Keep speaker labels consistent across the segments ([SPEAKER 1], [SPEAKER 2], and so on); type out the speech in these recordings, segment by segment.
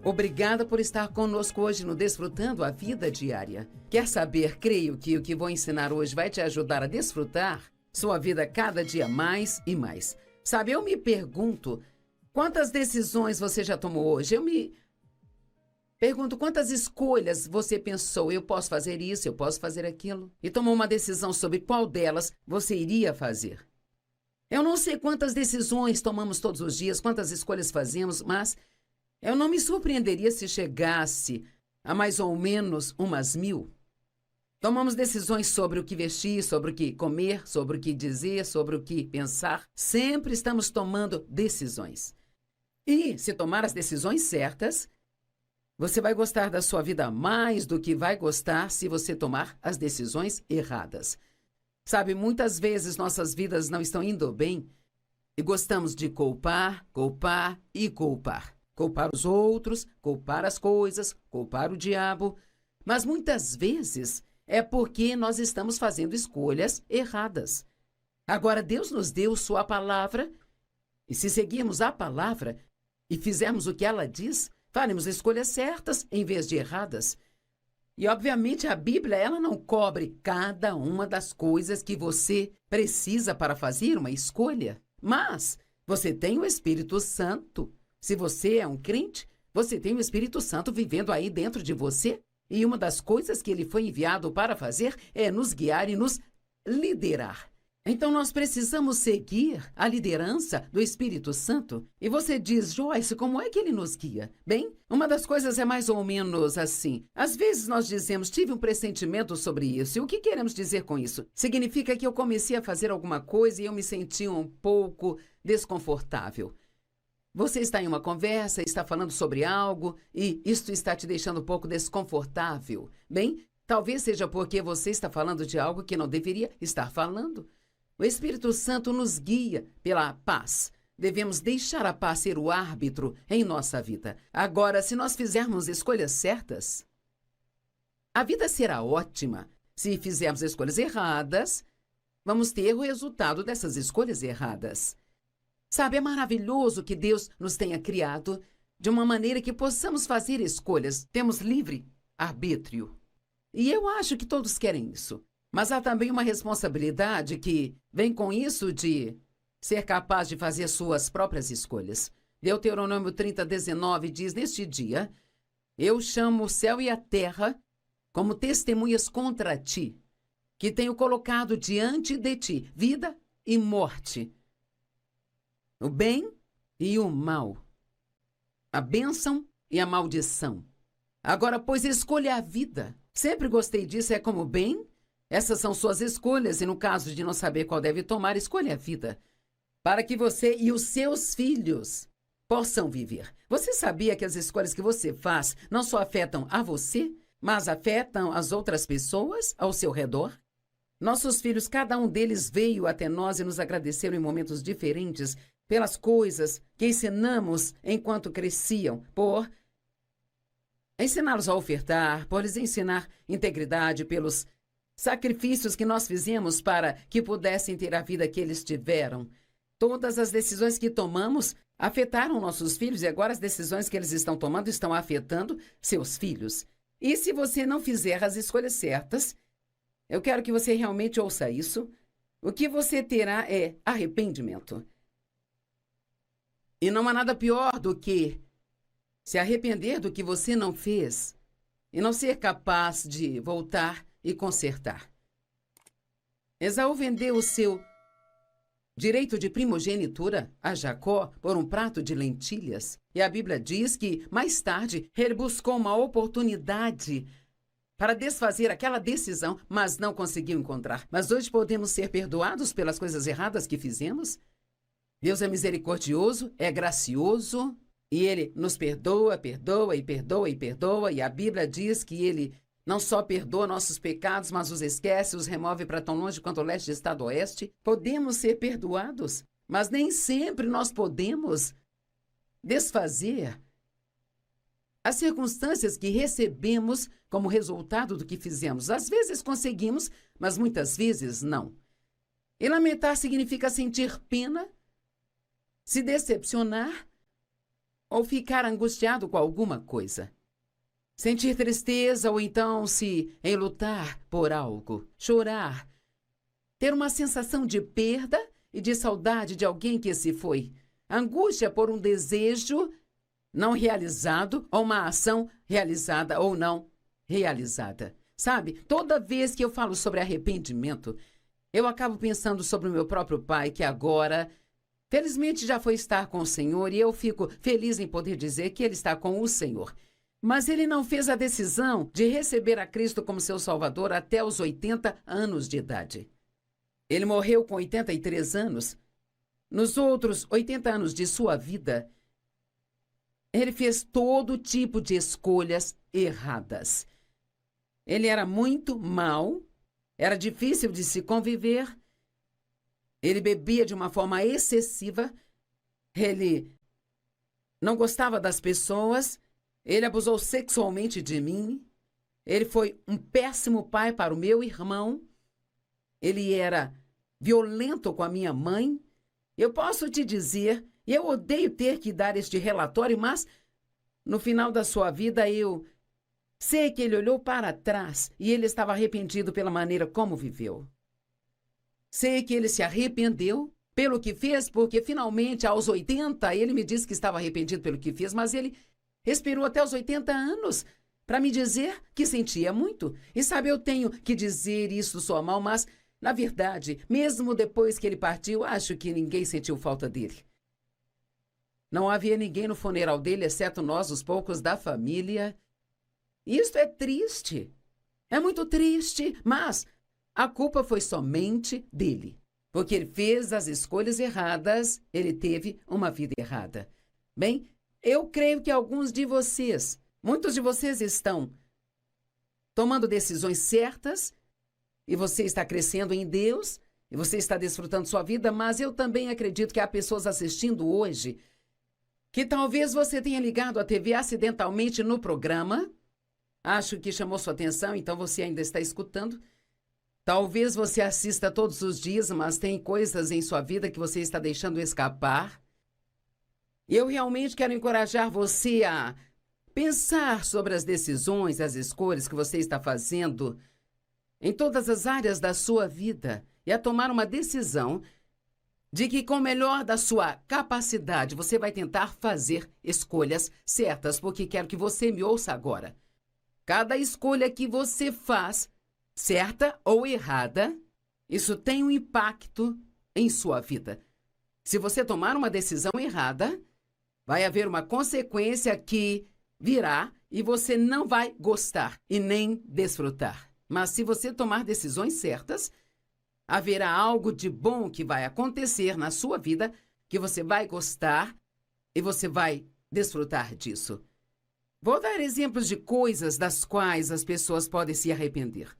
[SPEAKER 1] Obrigada por estar conosco hoje no Desfrutando a Vida Diária. Quer saber? Creio que o que vou ensinar hoje vai te ajudar a desfrutar sua vida cada dia mais e mais. Sabe, eu me pergunto, quantas decisões você já tomou hoje? Eu me pergunto, quantas escolhas você pensou? Eu posso fazer isso, eu posso fazer aquilo. E tomou uma decisão sobre qual delas você iria fazer. Eu não sei quantas decisões tomamos todos os dias, quantas escolhas fazemos, mas eu não me surpreenderia se chegasse a mais ou menos umas 1000. Tomamos decisões sobre o que vestir, sobre o que comer, sobre o que dizer, sobre o que pensar. Sempre estamos tomando decisões. E se tomar as decisões certas, você vai gostar da sua vida mais do que vai gostar se você tomar as decisões erradas. Sabe, muitas vezes nossas vidas não estão indo bem e gostamos de culpar, culpar e culpar. Culpar os outros, culpar as coisas, culpar o diabo. Mas muitas vezes é porque nós estamos fazendo escolhas erradas. Agora, Deus nos deu sua palavra e se seguirmos a palavra e fizermos o que ela diz, faremos escolhas certas em vez de erradas. E, obviamente, a Bíblia ela não cobre cada uma das coisas que você precisa para fazer uma escolha. Mas você tem o Espírito Santo. Se você é um crente, você tem o Espírito Santo vivendo aí dentro de você. E uma das coisas que ele foi enviado para fazer é nos guiar e nos liderar. Então nós precisamos seguir a liderança do Espírito Santo. E você diz, Joyce, como é que ele nos guia? Bem, uma das coisas é mais ou menos assim. Às vezes nós dizemos, tive um pressentimento sobre isso. E o que queremos dizer com isso? Significa que eu comecei a fazer alguma coisa e eu me senti um pouco desconfortável. Você está em uma conversa, está falando sobre algo e isto está te deixando um pouco desconfortável. Bem, talvez seja porque você está falando de algo que não deveria estar falando. O Espírito Santo nos guia pela paz. Devemos deixar a paz ser o árbitro em nossa vida. Agora, se nós fizermos escolhas certas, a vida será ótima. Se fizermos escolhas erradas, vamos ter o resultado dessas escolhas erradas. Sabe, é maravilhoso que Deus nos tenha criado de uma maneira que possamos fazer escolhas. Temos livre arbítrio. E eu acho que todos querem isso. Mas há também uma responsabilidade que vem com isso de ser capaz de fazer suas próprias escolhas. Deuteronômio 30:19 diz, neste dia, eu chamo o céu e a terra como testemunhas contra ti, que tenho colocado diante de ti vida e morte, o bem e o mal, a bênção e a maldição. Agora, pois, escolha a vida. Sempre gostei disso, é como bem. Essas são suas escolhas e no caso de não saber qual deve tomar, escolha a vida. Para que você e os seus filhos possam viver. Você sabia que as escolhas que você faz não só afetam a você, mas afetam as outras pessoas ao seu redor? Nossos filhos, cada um deles veio até nós e nos agradeceram em momentos diferentes pelas coisas que ensinamos enquanto cresciam, por ensiná-los a ofertar, por lhes ensinar integridade, pelos sacrifícios que nós fizemos para que pudessem ter a vida que eles tiveram. Todas as decisões que tomamos afetaram nossos filhos e agora as decisões que eles estão tomando estão afetando seus filhos. E se você não fizer as escolhas certas, eu quero que você realmente ouça isso, o que você terá é arrependimento. E não há nada pior do que se arrepender do que você não fez e não ser capaz de voltar e consertar. Esaú vendeu o seu direito de primogenitura a Jacó por um prato de lentilhas. E a Bíblia diz que, mais tarde, ele buscou uma oportunidade para desfazer aquela decisão, mas não conseguiu encontrar. Mas hoje podemos ser perdoados pelas coisas erradas que fizemos? Deus é misericordioso, é gracioso, e Ele nos perdoa, perdoa e perdoa e perdoa. E a Bíblia diz que Ele não só perdoa nossos pecados, mas os esquece, os remove para tão longe quanto o leste está do oeste. Podemos ser perdoados, mas nem sempre nós podemos desfazer as circunstâncias que recebemos como resultado do que fizemos. Às vezes conseguimos, mas muitas vezes não. E lamentar significa sentir pena, se decepcionar ou ficar angustiado com alguma coisa. Sentir tristeza ou então se enlutar por algo, chorar, ter uma sensação de perda e de saudade de alguém que se foi, angústia por um desejo não realizado ou uma ação realizada ou não realizada. Sabe, toda vez que eu falo sobre arrependimento, eu acabo pensando sobre o meu próprio pai, que agora, felizmente, já foi estar com o Senhor, e eu fico feliz em poder dizer que ele está com o Senhor. Mas ele não fez a decisão de receber a Cristo como seu Salvador até os 80 anos de idade. Ele morreu com 83 anos. Nos outros 80 anos de sua vida, ele fez todo tipo de escolhas erradas. Ele era muito mau, era difícil de se conviver, ele bebia de uma forma excessiva, ele não gostava das pessoas, ele abusou sexualmente de mim, ele foi um péssimo pai para o meu irmão, ele era violento com a minha mãe. Eu posso te dizer, eu odeio ter que dar este relatório, mas no final da sua vida eu sei que ele olhou para trás e ele estava arrependido pela maneira como viveu. Sei que ele se arrependeu pelo que fez, porque finalmente aos 80 ele me disse que estava arrependido pelo que fez, mas ele esperou até os 80 anos para me dizer que sentia muito. E sabe, eu tenho que dizer isso soa mal, mas, na verdade, mesmo depois que ele partiu, acho que ninguém sentiu falta dele. Não havia ninguém no funeral dele, exceto nós, os poucos da família. Isto é triste. É muito triste, mas a culpa foi somente dele. Porque ele fez as escolhas erradas, ele teve uma vida errada. Bem, eu creio que alguns de vocês, muitos de vocês estão tomando decisões certas e você está crescendo em Deus e você está desfrutando sua vida, mas eu também acredito que há pessoas assistindo hoje que talvez você tenha ligado a TV acidentalmente no programa. Acho que chamou sua atenção, então você ainda está escutando. Talvez você assista todos os dias, mas tem coisas em sua vida que você está deixando escapar. Eu realmente quero encorajar você a pensar sobre as decisões, as escolhas que você está fazendo em todas as áreas da sua vida e a tomar uma decisão de que, com o melhor da sua capacidade, você vai tentar fazer escolhas certas, porque quero que você me ouça agora. Cada escolha que você faz, certa ou errada, isso tem um impacto em sua vida. Se você tomar uma decisão errada, vai haver uma consequência que virá e você não vai gostar e nem desfrutar. Mas se você tomar decisões certas, haverá algo de bom que vai acontecer na sua vida, que você vai gostar e você vai desfrutar disso. Vou dar exemplos de coisas das quais as pessoas podem se arrepender.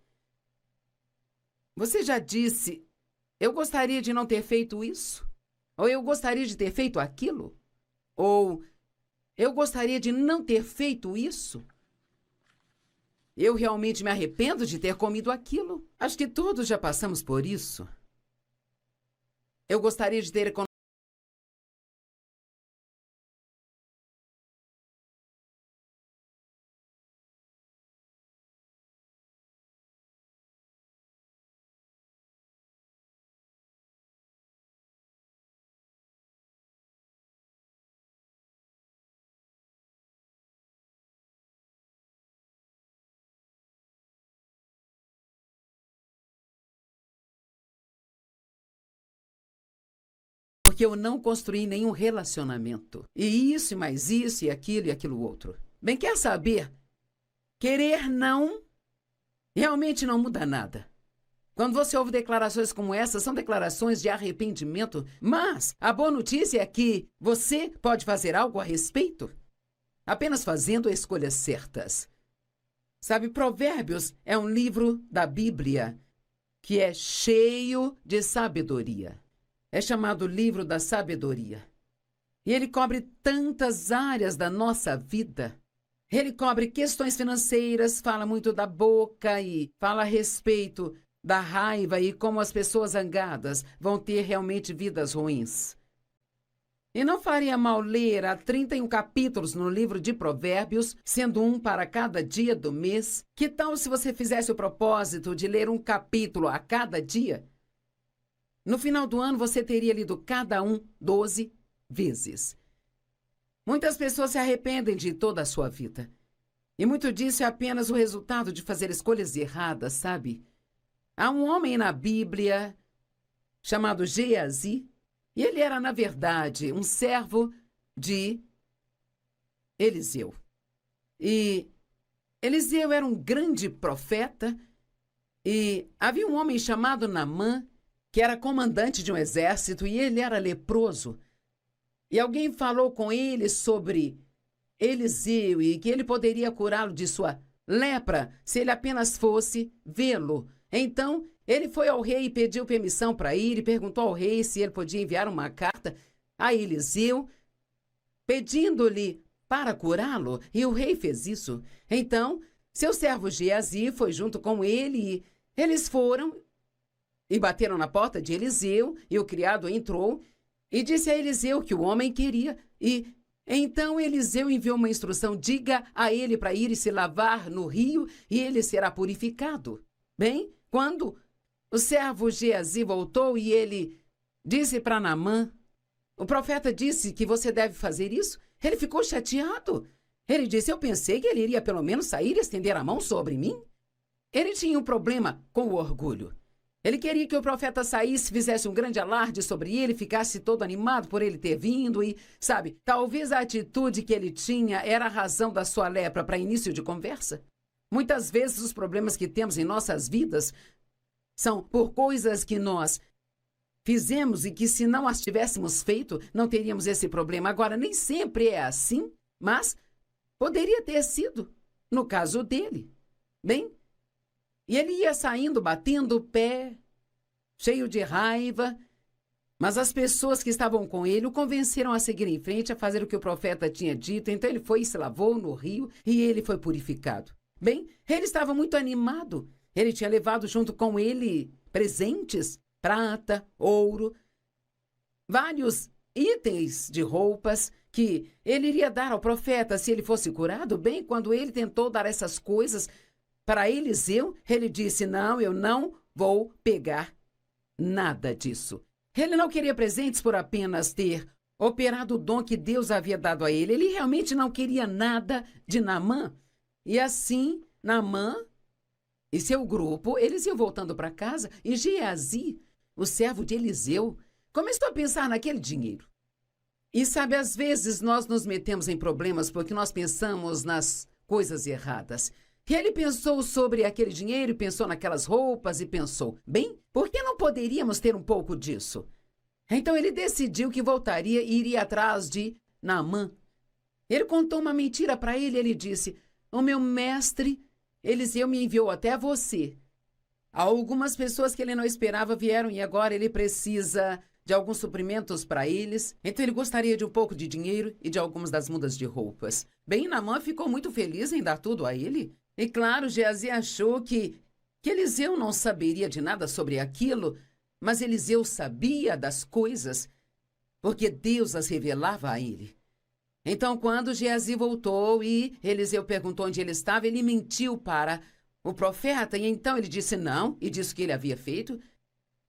[SPEAKER 1] Você já disse, eu gostaria de não ter feito isso? Ou eu gostaria de ter feito aquilo? Ou eu gostaria de não ter feito isso? Eu realmente me arrependo de ter comido aquilo. Acho que todos já passamos por isso. Eu gostaria de ter economizado. Porque eu não construí nenhum relacionamento. E isso, e mais isso, e aquilo outro. Bem, quer saber? Querer não realmente não muda nada. Quando você ouve declarações como essa, são declarações de arrependimento, mas a boa notícia é que você pode fazer algo a respeito, apenas fazendo escolhas certas. Sabe, Provérbios é um livro da Bíblia que é cheio de sabedoria. É chamado livro da sabedoria. E ele cobre tantas áreas da nossa vida. Ele cobre questões financeiras, fala muito da boca e fala a respeito da raiva e como as pessoas zangadas vão ter realmente vidas ruins. E não faria mal ler há 31 capítulos no livro de Provérbios, sendo um para cada dia do mês? Que tal se você fizesse o propósito de ler um capítulo a cada dia? No final do ano, você teria lido cada um 12 vezes. Muitas pessoas se arrependem de toda a sua vida. E muito disso é apenas o resultado de fazer escolhas erradas, sabe? Há um homem na Bíblia chamado Geazi, e ele era, na verdade, um servo de Eliseu. E Eliseu era um grande profeta, e havia um homem chamado Naamã, que era comandante de um exército, e ele era leproso. E alguém falou com ele sobre Eliseu e que ele poderia curá-lo de sua lepra se ele apenas fosse vê-lo. Então, ele foi ao rei e pediu permissão para ir e perguntou ao rei se ele podia enviar uma carta a Eliseu, pedindo-lhe para curá-lo, e o rei fez isso. Então, seu servo Geazi foi junto com ele e eles foram e bateram na porta de Eliseu, e o criado entrou e disse a Eliseu que o homem queria, e então Eliseu enviou uma instrução: diga a ele para ir e se lavar no rio e ele será purificado. Bem, quando o servo Geazi voltou e ele disse para Naamã: o profeta disse que você deve fazer isso, ele ficou chateado. Ele disse: eu pensei que ele iria pelo menos sair e estender a mão sobre mim. Ele tinha um problema com o orgulho. Ele queria que o profeta saísse, fizesse um grande alarde sobre ele, ficasse todo animado por ele ter vindo e, sabe, talvez a atitude que ele tinha era a razão da sua lepra para início de conversa. Muitas vezes os problemas que temos em nossas vidas são por coisas que nós fizemos e que, se não as tivéssemos feito, não teríamos esse problema. Agora, nem sempre é assim, mas poderia ter sido no caso dele. Bem, e ele ia saindo, batendo o pé, cheio de raiva, mas as pessoas que estavam com ele o convenceram a seguir em frente, a fazer o que o profeta tinha dito. Então ele foi e se lavou no rio e ele foi purificado. Bem, ele estava muito animado. Ele tinha levado junto com ele presentes, prata, ouro, vários itens de roupas que ele iria dar ao profeta se ele fosse curado. Bem, quando ele tentou dar essas coisas para Eliseu, ele disse: não, eu não vou pegar nada disso. Ele não queria presentes por apenas ter operado o dom que Deus havia dado a ele. Ele realmente não queria nada de Naamã. E assim, Naamã e seu grupo, eles iam voltando para casa, e Geazi, o servo de Eliseu, começou a pensar naquele dinheiro. E sabe, às vezes nós nos metemos em problemas porque nós pensamos nas coisas erradas. E ele pensou sobre aquele dinheiro, pensou naquelas roupas e pensou: bem, por que não poderíamos ter um pouco disso? Então ele decidiu que voltaria e iria atrás de Naamã. Ele contou uma mentira para ele. Ele disse: o meu mestre Eliseu me enviou até você. Algumas pessoas que ele não esperava vieram e agora ele precisa de alguns suprimentos para eles. Então ele gostaria de um pouco de dinheiro e de algumas das mudas de roupas. Bem, Naamã ficou muito feliz em dar tudo a ele. E claro, Geazi achou que Eliseu não saberia de nada sobre aquilo, mas Eliseu sabia das coisas, porque Deus as revelava a ele. Então, quando Geazi voltou e Eliseu perguntou onde ele estava, ele mentiu para o profeta, e então ele disse não, e disse o que ele havia feito,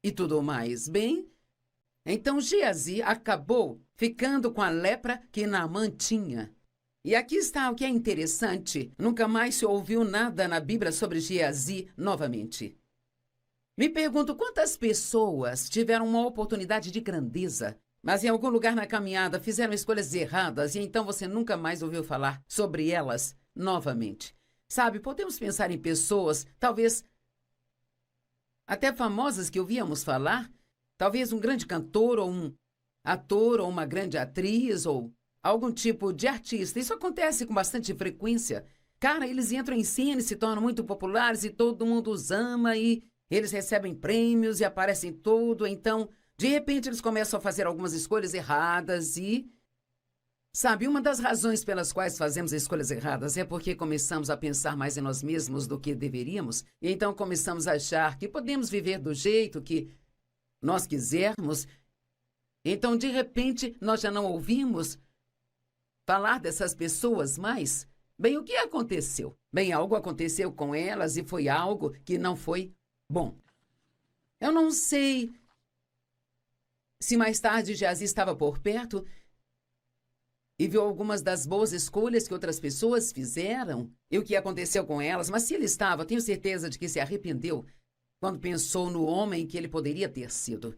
[SPEAKER 1] e tudo mais. Bem, então Geazi acabou ficando com a lepra que Naamã tinha. E aqui está o que é interessante: nunca mais se ouviu nada na Bíblia sobre Geazi novamente. Me pergunto quantas pessoas tiveram uma oportunidade de grandeza, mas em algum lugar na caminhada fizeram escolhas erradas e então você nunca mais ouviu falar sobre elas novamente. Sabe, podemos pensar em pessoas, talvez até famosas que ouvíamos falar, talvez um grande cantor ou um ator ou uma grande atriz ou algum tipo de artista. Isso acontece com bastante frequência. Cara, eles entram em cena e se tornam muito populares e todo mundo os ama e eles recebem prêmios e aparecem tudo. Então, de repente, eles começam a fazer algumas escolhas erradas e... sabe, uma das razões pelas quais fazemos escolhas erradas é porque começamos a pensar mais em nós mesmos do que deveríamos. E então começamos a achar que podemos viver do jeito que nós quisermos. Então, de repente, nós já não ouvimos falar dessas pessoas mais? Bem, o que aconteceu? Bem, algo aconteceu com elas e foi algo que não foi bom. Eu não sei se mais tarde Geazi estava por perto e viu algumas das boas escolhas que outras pessoas fizeram e o que aconteceu com elas, mas se ele estava, tenho certeza de que se arrependeu quando pensou no homem que ele poderia ter sido.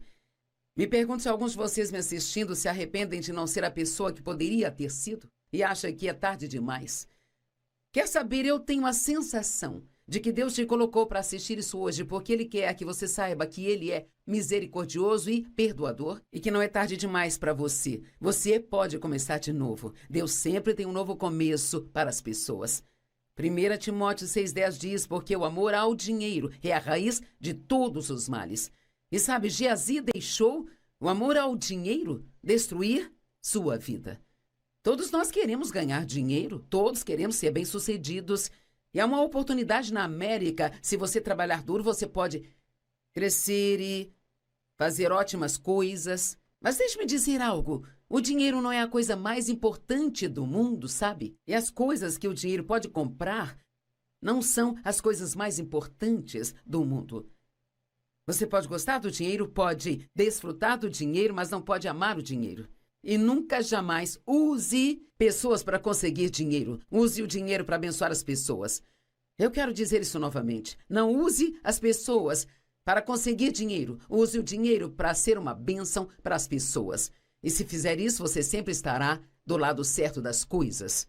[SPEAKER 1] Me pergunto se alguns de vocês me assistindo se arrependem de não ser a pessoa que poderia ter sido e acham que é tarde demais. Quer saber, eu tenho a sensação de que Deus te colocou para assistir isso hoje porque Ele quer que você saiba que Ele é misericordioso e perdoador e que não é tarde demais para você. Você pode começar de novo. Deus sempre tem um novo começo para as pessoas. 1 Timóteo 6,10 diz, porque o amor ao dinheiro é a raiz de todos os males. E sabe, Geazi deixou o amor ao dinheiro destruir sua vida. Todos nós queremos ganhar dinheiro, todos queremos ser bem-sucedidos. E há uma oportunidade na América. Se você trabalhar duro, você pode crescer e fazer ótimas coisas. Mas deixe-me dizer algo. O dinheiro não é a coisa mais importante do mundo, sabe? E as coisas que o dinheiro pode comprar não são as coisas mais importantes do mundo. Você pode gostar do dinheiro, pode desfrutar do dinheiro, mas não pode amar o dinheiro. E nunca, jamais use pessoas para conseguir dinheiro. Use o dinheiro para abençoar as pessoas. Eu quero dizer isso novamente. Não use as pessoas para conseguir dinheiro. Use o dinheiro para ser uma bênção para as pessoas. E se fizer isso, você sempre estará do lado certo das coisas.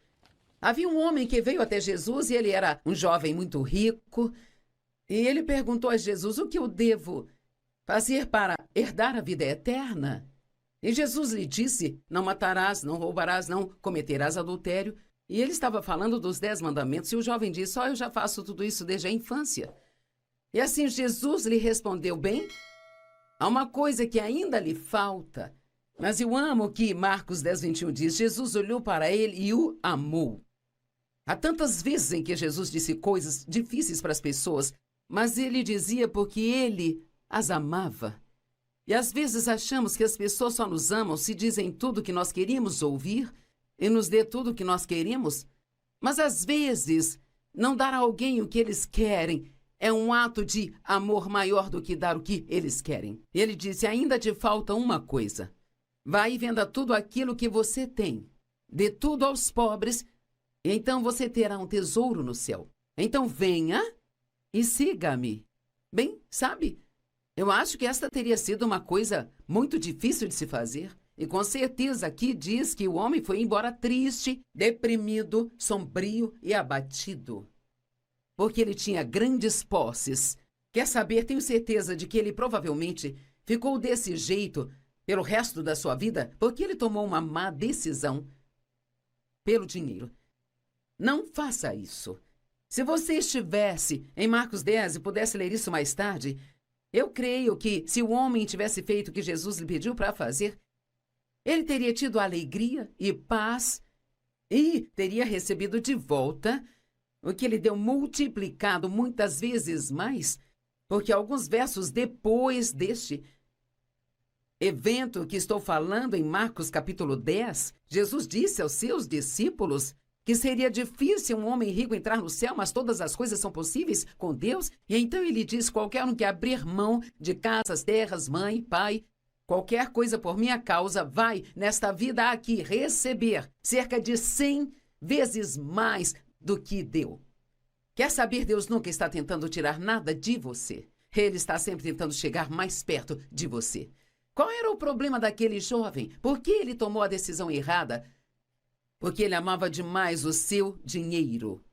[SPEAKER 1] Havia um homem que veio até Jesus e ele era um jovem muito rico. E ele perguntou a Jesus, o que eu devo fazer para herdar a vida eterna? E Jesus lhe disse, não matarás, não roubarás, não cometerás adultério. E ele estava falando dos 10 mandamentos e o jovem disse, eu já faço tudo isso desde a infância. E assim Jesus lhe respondeu, bem, há uma coisa que ainda lhe falta. Mas eu amo que Marcos 10:21 diz, Jesus olhou para ele e o amou. Há tantas vezes em que Jesus disse coisas difíceis para as pessoas, mas ele dizia porque ele as amava. E às vezes achamos que as pessoas só nos amam se dizem tudo o que nós queríamos ouvir e nos dê tudo o que nós queremos. Mas às vezes, não dar a alguém o que eles querem é um ato de amor maior do que dar o que eles querem. Ele disse, ainda te falta uma coisa. Vai e venda tudo aquilo que você tem. Dê tudo aos pobres, e então você terá um tesouro no céu. Então venha e siga-me. Bem, sabe, eu acho que esta teria sido uma coisa muito difícil de se fazer. E com certeza aqui diz que o homem foi embora triste, deprimido, sombrio e abatido. Porque ele tinha grandes posses. Quer saber, tenho certeza de que ele provavelmente ficou desse jeito pelo resto da sua vida porque ele tomou uma má decisão pelo dinheiro. Não faça isso. Se você estivesse em Marcos 10 e pudesse ler isso mais tarde, eu creio que se o homem tivesse feito o que Jesus lhe pediu para fazer, ele teria tido alegria e paz e teria recebido de volta o que ele deu multiplicado muitas vezes mais, porque alguns versos depois deste evento que estou falando em Marcos capítulo 10, Jesus disse aos seus discípulos que seria difícil um homem rico entrar no céu, mas todas as coisas são possíveis com Deus. E então ele diz, qualquer um que abrir mão de casas, terras, mãe, pai, qualquer coisa por minha causa, vai nesta vida aqui receber cerca de 100 vezes mais do que deu. Quer saber, Deus nunca está tentando tirar nada de você. Ele está sempre tentando chegar mais perto de você. Qual era o problema daquele jovem? Por que ele tomou a decisão errada? Porque ele amava demais o seu dinheiro.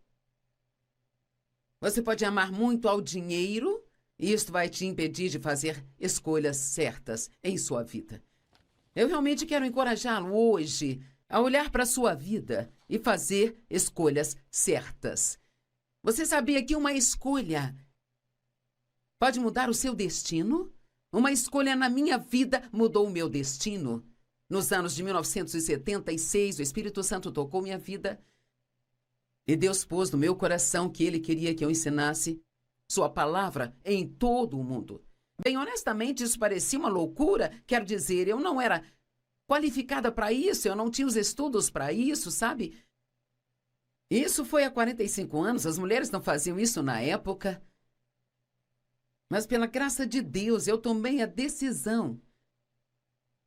[SPEAKER 1] Você pode amar muito ao dinheiro e isto vai te impedir de fazer escolhas certas em sua vida. Eu realmente quero encorajá-lo hoje a olhar para a sua vida e fazer escolhas certas. Você sabia que uma escolha pode mudar o seu destino? Uma escolha na minha vida mudou o meu destino. Nos anos de 1976, o Espírito Santo tocou minha vida e Deus pôs no meu coração que Ele queria que eu ensinasse sua palavra em todo o mundo. Bem, honestamente, isso parecia uma loucura. Quero dizer, eu não era qualificada para isso, eu não tinha os estudos para isso, sabe? Isso foi há 45 anos, as mulheres não faziam isso na época. Mas pela graça de Deus, eu tomei a decisão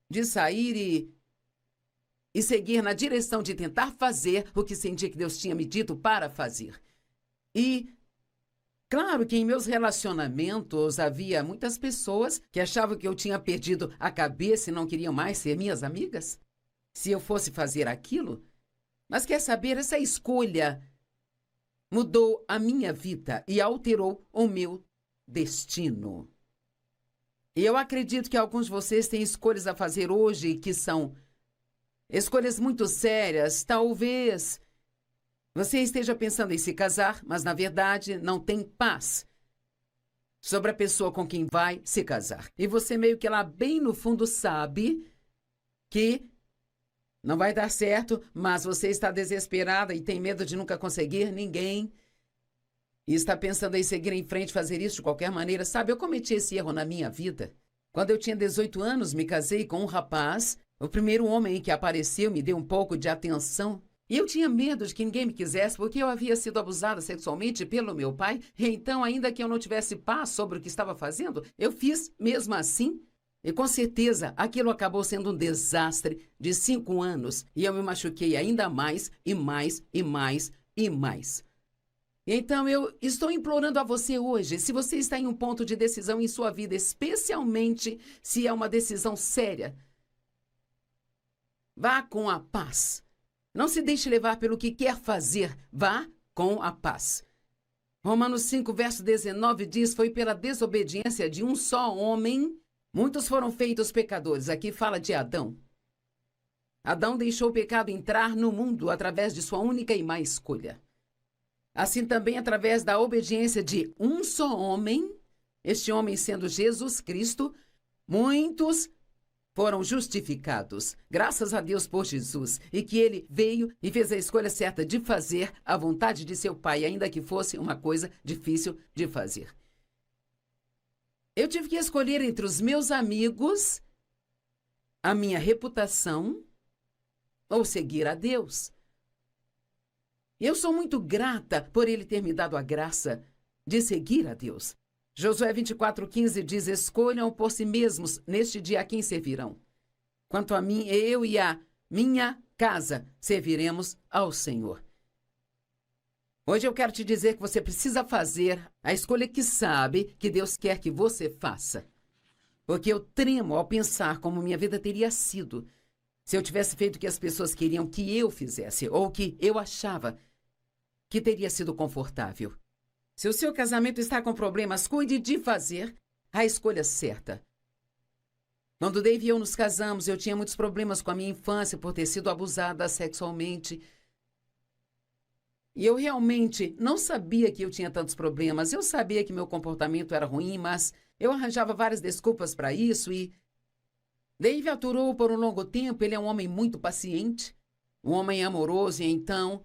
[SPEAKER 1] de sair e seguir na direção de tentar fazer o que sentia que Deus tinha me dito para fazer. E claro que em meus relacionamentos havia muitas pessoas que achavam que eu tinha perdido a cabeça e não queriam mais ser minhas amigas, se eu fosse fazer aquilo. Mas quer saber, essa escolha mudou a minha vida e alterou o meu destino. E eu acredito que alguns de vocês têm escolhas a fazer hoje que são escolhas muito sérias. Talvez você esteja pensando em se casar, mas na verdade não tem paz sobre a pessoa com quem vai se casar. E você meio que lá bem no fundo sabe que não vai dar certo, mas você está desesperada e tem medo de nunca conseguir ninguém. E está pensando em seguir em frente, fazer isso de qualquer maneira. Sabe, eu cometi esse erro na minha vida. Quando eu tinha 18 anos, me casei com um rapaz. O primeiro homem que apareceu me deu um pouco de atenção. E eu tinha medo de que ninguém me quisesse, porque eu havia sido abusada sexualmente pelo meu pai. E então, ainda que eu não tivesse paz sobre o que estava fazendo, eu fiz mesmo assim. E com certeza, aquilo acabou sendo um desastre de 5 anos. E eu me machuquei ainda mais, e mais, e mais, e mais. Então, eu estou implorando a você hoje, se você está em um ponto de decisão em sua vida, especialmente se é uma decisão séria, vá com a paz. Não se deixe levar pelo que quer fazer. Vá com a paz. Romanos 5, verso 19 diz, foi pela desobediência de um só homem, muitos foram feitos pecadores. Aqui fala de Adão. Adão deixou o pecado entrar no mundo através de sua única e má escolha. Assim também, através da obediência de um só homem, este homem sendo Jesus Cristo, muitos foram justificados. Graças a Deus por Jesus, e que ele veio e fez a escolha certa de fazer a vontade de seu Pai, ainda que fosse uma coisa difícil de fazer. Eu tive que escolher entre os meus amigos, a minha reputação, ou seguir a Deus. Eu sou muito grata por ele ter me dado a graça de seguir a Deus. Josué 24:15 diz, escolham por si mesmos neste dia a quem servirão. Quanto a mim, eu e a minha casa serviremos ao Senhor. Hoje eu quero te dizer que você precisa fazer a escolha que sabe que Deus quer que você faça. Porque eu tremo ao pensar como minha vida teria sido se eu tivesse feito o que as pessoas queriam que eu fizesse, ou que eu achava que teria sido confortável. Se o seu casamento está com problemas, cuide de fazer a escolha certa. Quando Dave e eu nos casamos, eu tinha muitos problemas com a minha infância por ter sido abusada sexualmente. E eu realmente não sabia que eu tinha tantos problemas. Eu sabia que meu comportamento era ruim, mas eu arranjava várias desculpas para isso e Dave aturou por um longo tempo. Ele é um homem muito paciente, um homem amoroso, e então,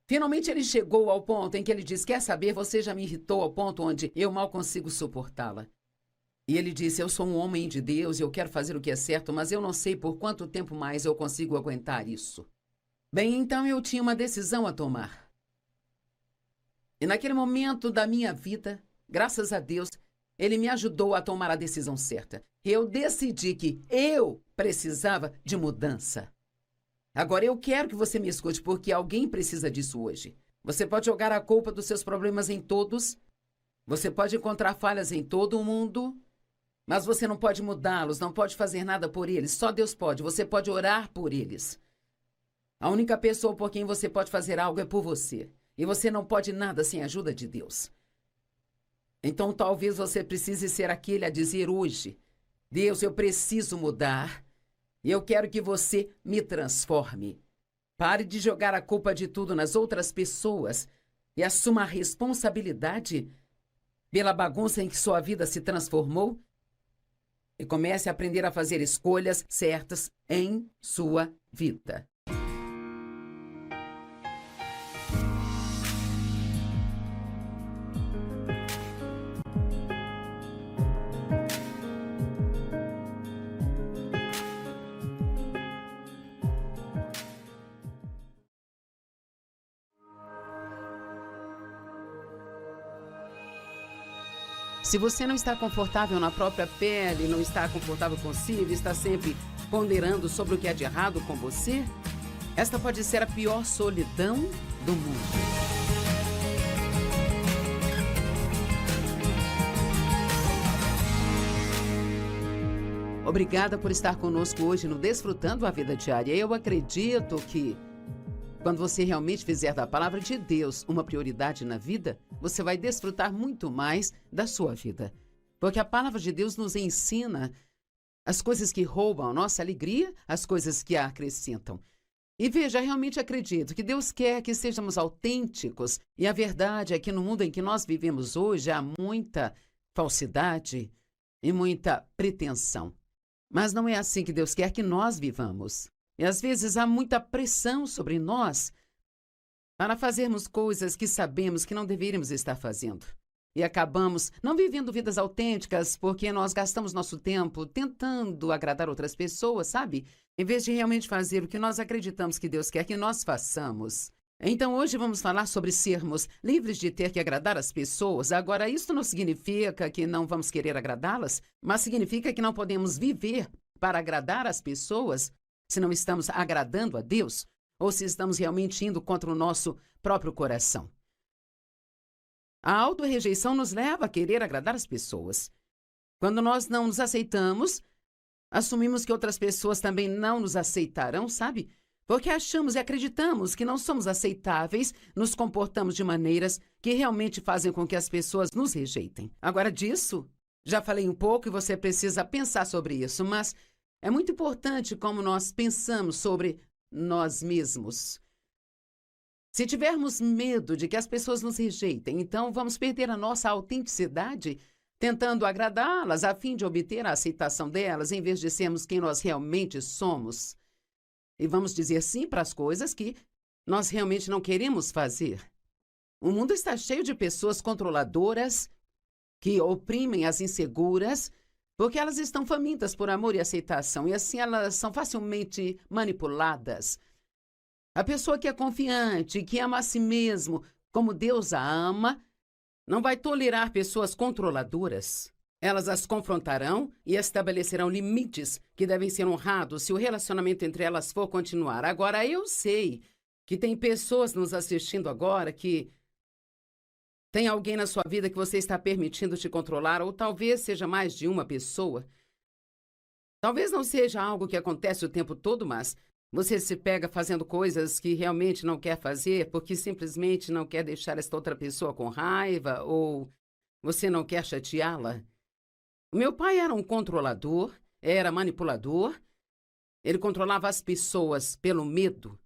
[SPEAKER 1] finalmente ele chegou ao ponto em que ele disse, quer saber, você já me irritou ao ponto onde eu mal consigo suportá-la. E ele disse, eu sou um homem de Deus e eu quero fazer o que é certo, mas eu não sei por quanto tempo mais eu consigo aguentar isso. Bem, então eu tinha uma decisão a tomar. E naquele momento da minha vida, graças a Deus, ele me ajudou a tomar a decisão certa. Eu decidi que eu precisava de mudança. Agora, eu quero que você me escute, porque alguém precisa disso hoje. Você pode jogar a culpa dos seus problemas em todos. Você pode encontrar falhas em todo o mundo. Mas você não pode mudá-los, não pode fazer nada por eles. Só Deus pode. Você pode orar por eles. A única pessoa por quem você pode fazer algo é por você. E você não pode nada sem a ajuda de Deus. Então, talvez você precise ser aquele a dizer hoje, Deus, eu preciso mudar. E eu quero que você me transforme. Pare de jogar a culpa de tudo nas outras pessoas e assuma a responsabilidade pela bagunça em que sua vida se transformou e comece a aprender a fazer escolhas certas em sua vida. Se você não está confortável na própria pele, não está confortável consigo, está sempre ponderando sobre o que é de errado com você, esta pode ser a pior solidão do mundo. Obrigada por estar conosco hoje no Desfrutando a Vida Diária. Eu acredito que quando você realmente fizer da palavra de Deus uma prioridade na vida, você vai desfrutar muito mais da sua vida. Porque a palavra de Deus nos ensina as coisas que roubam a nossa alegria, as coisas que a acrescentam. E veja, realmente acredito que Deus quer que sejamos autênticos. E a verdade é que no mundo em que nós vivemos hoje há muita falsidade e muita pretensão. Mas não é assim que Deus quer que nós vivamos. E às vezes há muita pressão sobre nós para fazermos coisas que sabemos que não deveríamos estar fazendo. E acabamos não vivendo vidas autênticas porque nós gastamos nosso tempo tentando agradar outras pessoas, sabe? Em vez de realmente fazer o que nós acreditamos que Deus quer que nós façamos. Então hoje vamos falar sobre sermos livres de ter que agradar as pessoas. Agora, isso não significa que não vamos querer agradá-las, mas significa que não podemos viver para agradar as pessoas se não estamos agradando a Deus ou se estamos realmente indo contra o nosso próprio coração. A autorrejeição nos leva a querer agradar as pessoas. Quando nós não nos aceitamos, assumimos que outras pessoas também não nos aceitarão, sabe? Porque achamos e acreditamos que não somos aceitáveis, nos comportamos de maneiras que realmente fazem com que as pessoas nos rejeitem. Agora disso, já falei um pouco e você precisa pensar sobre isso, mas é muito importante como nós pensamos sobre nós mesmos. Se tivermos medo de que as pessoas nos rejeitem, então vamos perder a nossa autenticidade, tentando agradá-las a fim de obter a aceitação delas, em vez de sermos quem nós realmente somos. E vamos dizer sim para as coisas que nós realmente não queremos fazer. O mundo está cheio de pessoas controladoras que oprimem as inseguras porque elas estão famintas por amor e aceitação e assim elas são facilmente manipuladas. A pessoa que é confiante, que ama a si mesmo como Deus a ama, não vai tolerar pessoas controladoras. Elas as confrontarão e estabelecerão limites que devem ser honrados se o relacionamento entre elas for continuar. Agora, eu sei que tem pessoas nos assistindo agora que tem alguém na sua vida que você está permitindo te controlar, ou talvez seja mais de uma pessoa. Talvez não seja algo que acontece o tempo todo, mas você se pega fazendo coisas que realmente não quer fazer porque simplesmente não quer deixar esta outra pessoa com raiva ou você não quer chateá-la. O meu pai era um controlador, era manipulador. Ele controlava as pessoas pelo medo.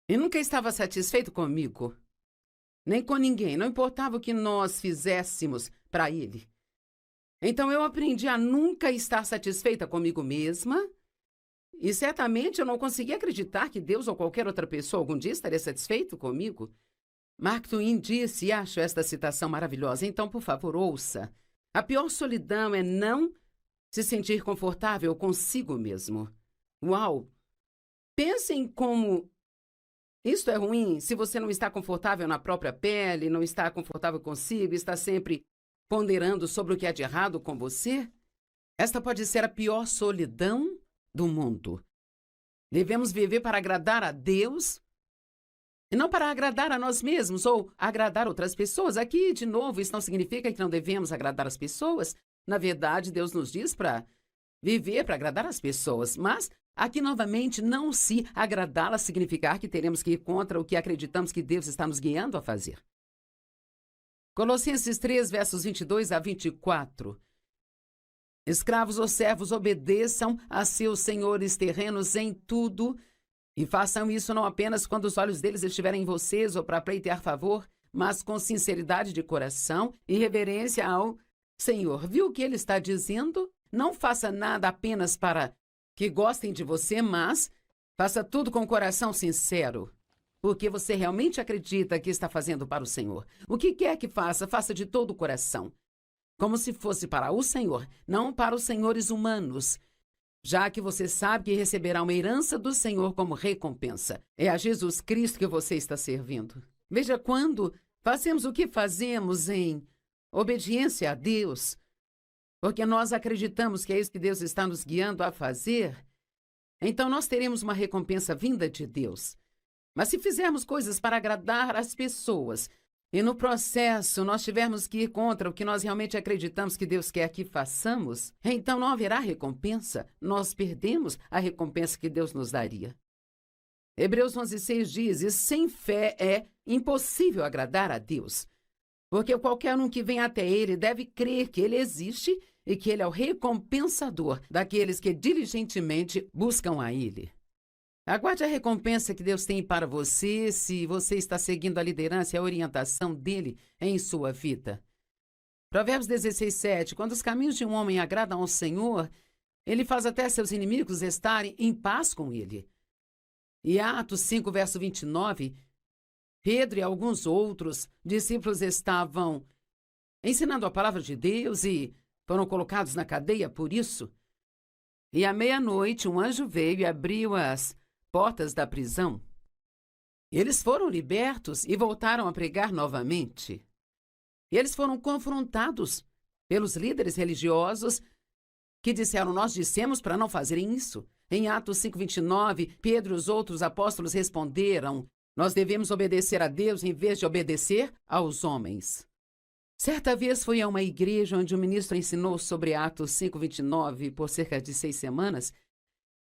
[SPEAKER 1] E nunca estava satisfeito comigo, nem com ninguém. Não importava o que nós fizéssemos para ele. Então eu aprendi a nunca estar satisfeita comigo mesma. E certamente eu não conseguia acreditar que Deus ou qualquer outra pessoa algum dia estaria satisfeito comigo. Mark Twain disse, e acho esta citação maravilhosa, então por favor ouça. A pior solidão é não se sentir confortável consigo mesmo. Uau! Pensem como isto é ruim se você não está confortável na própria pele, não está confortável consigo, está sempre ponderando sobre o que é de errado com você. Esta pode ser a pior solidão do mundo. Devemos viver para agradar a Deus e não para agradar a nós mesmos ou agradar outras pessoas. Aqui, de novo, isso não significa que não devemos agradar as pessoas. Na verdade, Deus nos diz para viver para agradar as pessoas. Mas, aqui, novamente, não se agradá-las significar que teremos que ir contra o que acreditamos que Deus está nos guiando a fazer. Colossenses 3, versos 22 a 24. Escravos ou servos, obedeçam a seus senhores terrenos em tudo. E façam isso não apenas quando os olhos deles estiverem em vocês ou para pleitear favor, mas com sinceridade de coração e reverência ao Senhor. Viu o que ele está dizendo? Não faça nada apenas para que gostem de você, mas faça tudo com coração sincero, porque você realmente acredita que está fazendo para o Senhor. O que quer que faça, faça de todo o coração, como se fosse para o Senhor, não para os senhores humanos, já que você sabe que receberá uma herança do Senhor como recompensa. É a Jesus Cristo que você está servindo. Veja, quando fazemos o que fazemos em obediência a Deus, porque nós acreditamos que é isso que Deus está nos guiando a fazer, então nós teremos uma recompensa vinda de Deus. Mas se fizermos coisas para agradar as pessoas e no processo nós tivermos que ir contra o que nós realmente acreditamos que Deus quer que façamos, então não haverá recompensa. Nós perdemos a recompensa que Deus nos daria. Hebreus 11:6 diz: e sem fé é impossível agradar a Deus, porque qualquer um que vem até Ele deve crer que Ele existe e que Ele é o recompensador daqueles que diligentemente buscam a Ele. Aguarde a recompensa que Deus tem para você se você está seguindo a liderança e a orientação dele em sua vida. Provérbios 16:7. Quando os caminhos de um homem agradam ao Senhor, ele faz até seus inimigos estarem em paz com ele. E Atos 5, verso 29, Pedro e alguns outros discípulos estavam ensinando a palavra de Deus e foram colocados na cadeia por isso. E à meia-noite um anjo veio e abriu as portas da prisão. Eles foram libertos e voltaram a pregar novamente. E eles foram confrontados pelos líderes religiosos que disseram: nós dissemos para não fazerem isso. Em Atos 5:29, Pedro e os outros apóstolos responderam: nós devemos obedecer a Deus em vez de obedecer aos homens. Certa vez fui a uma igreja onde o ministro ensinou sobre Atos 5:29 por cerca de 6 semanas.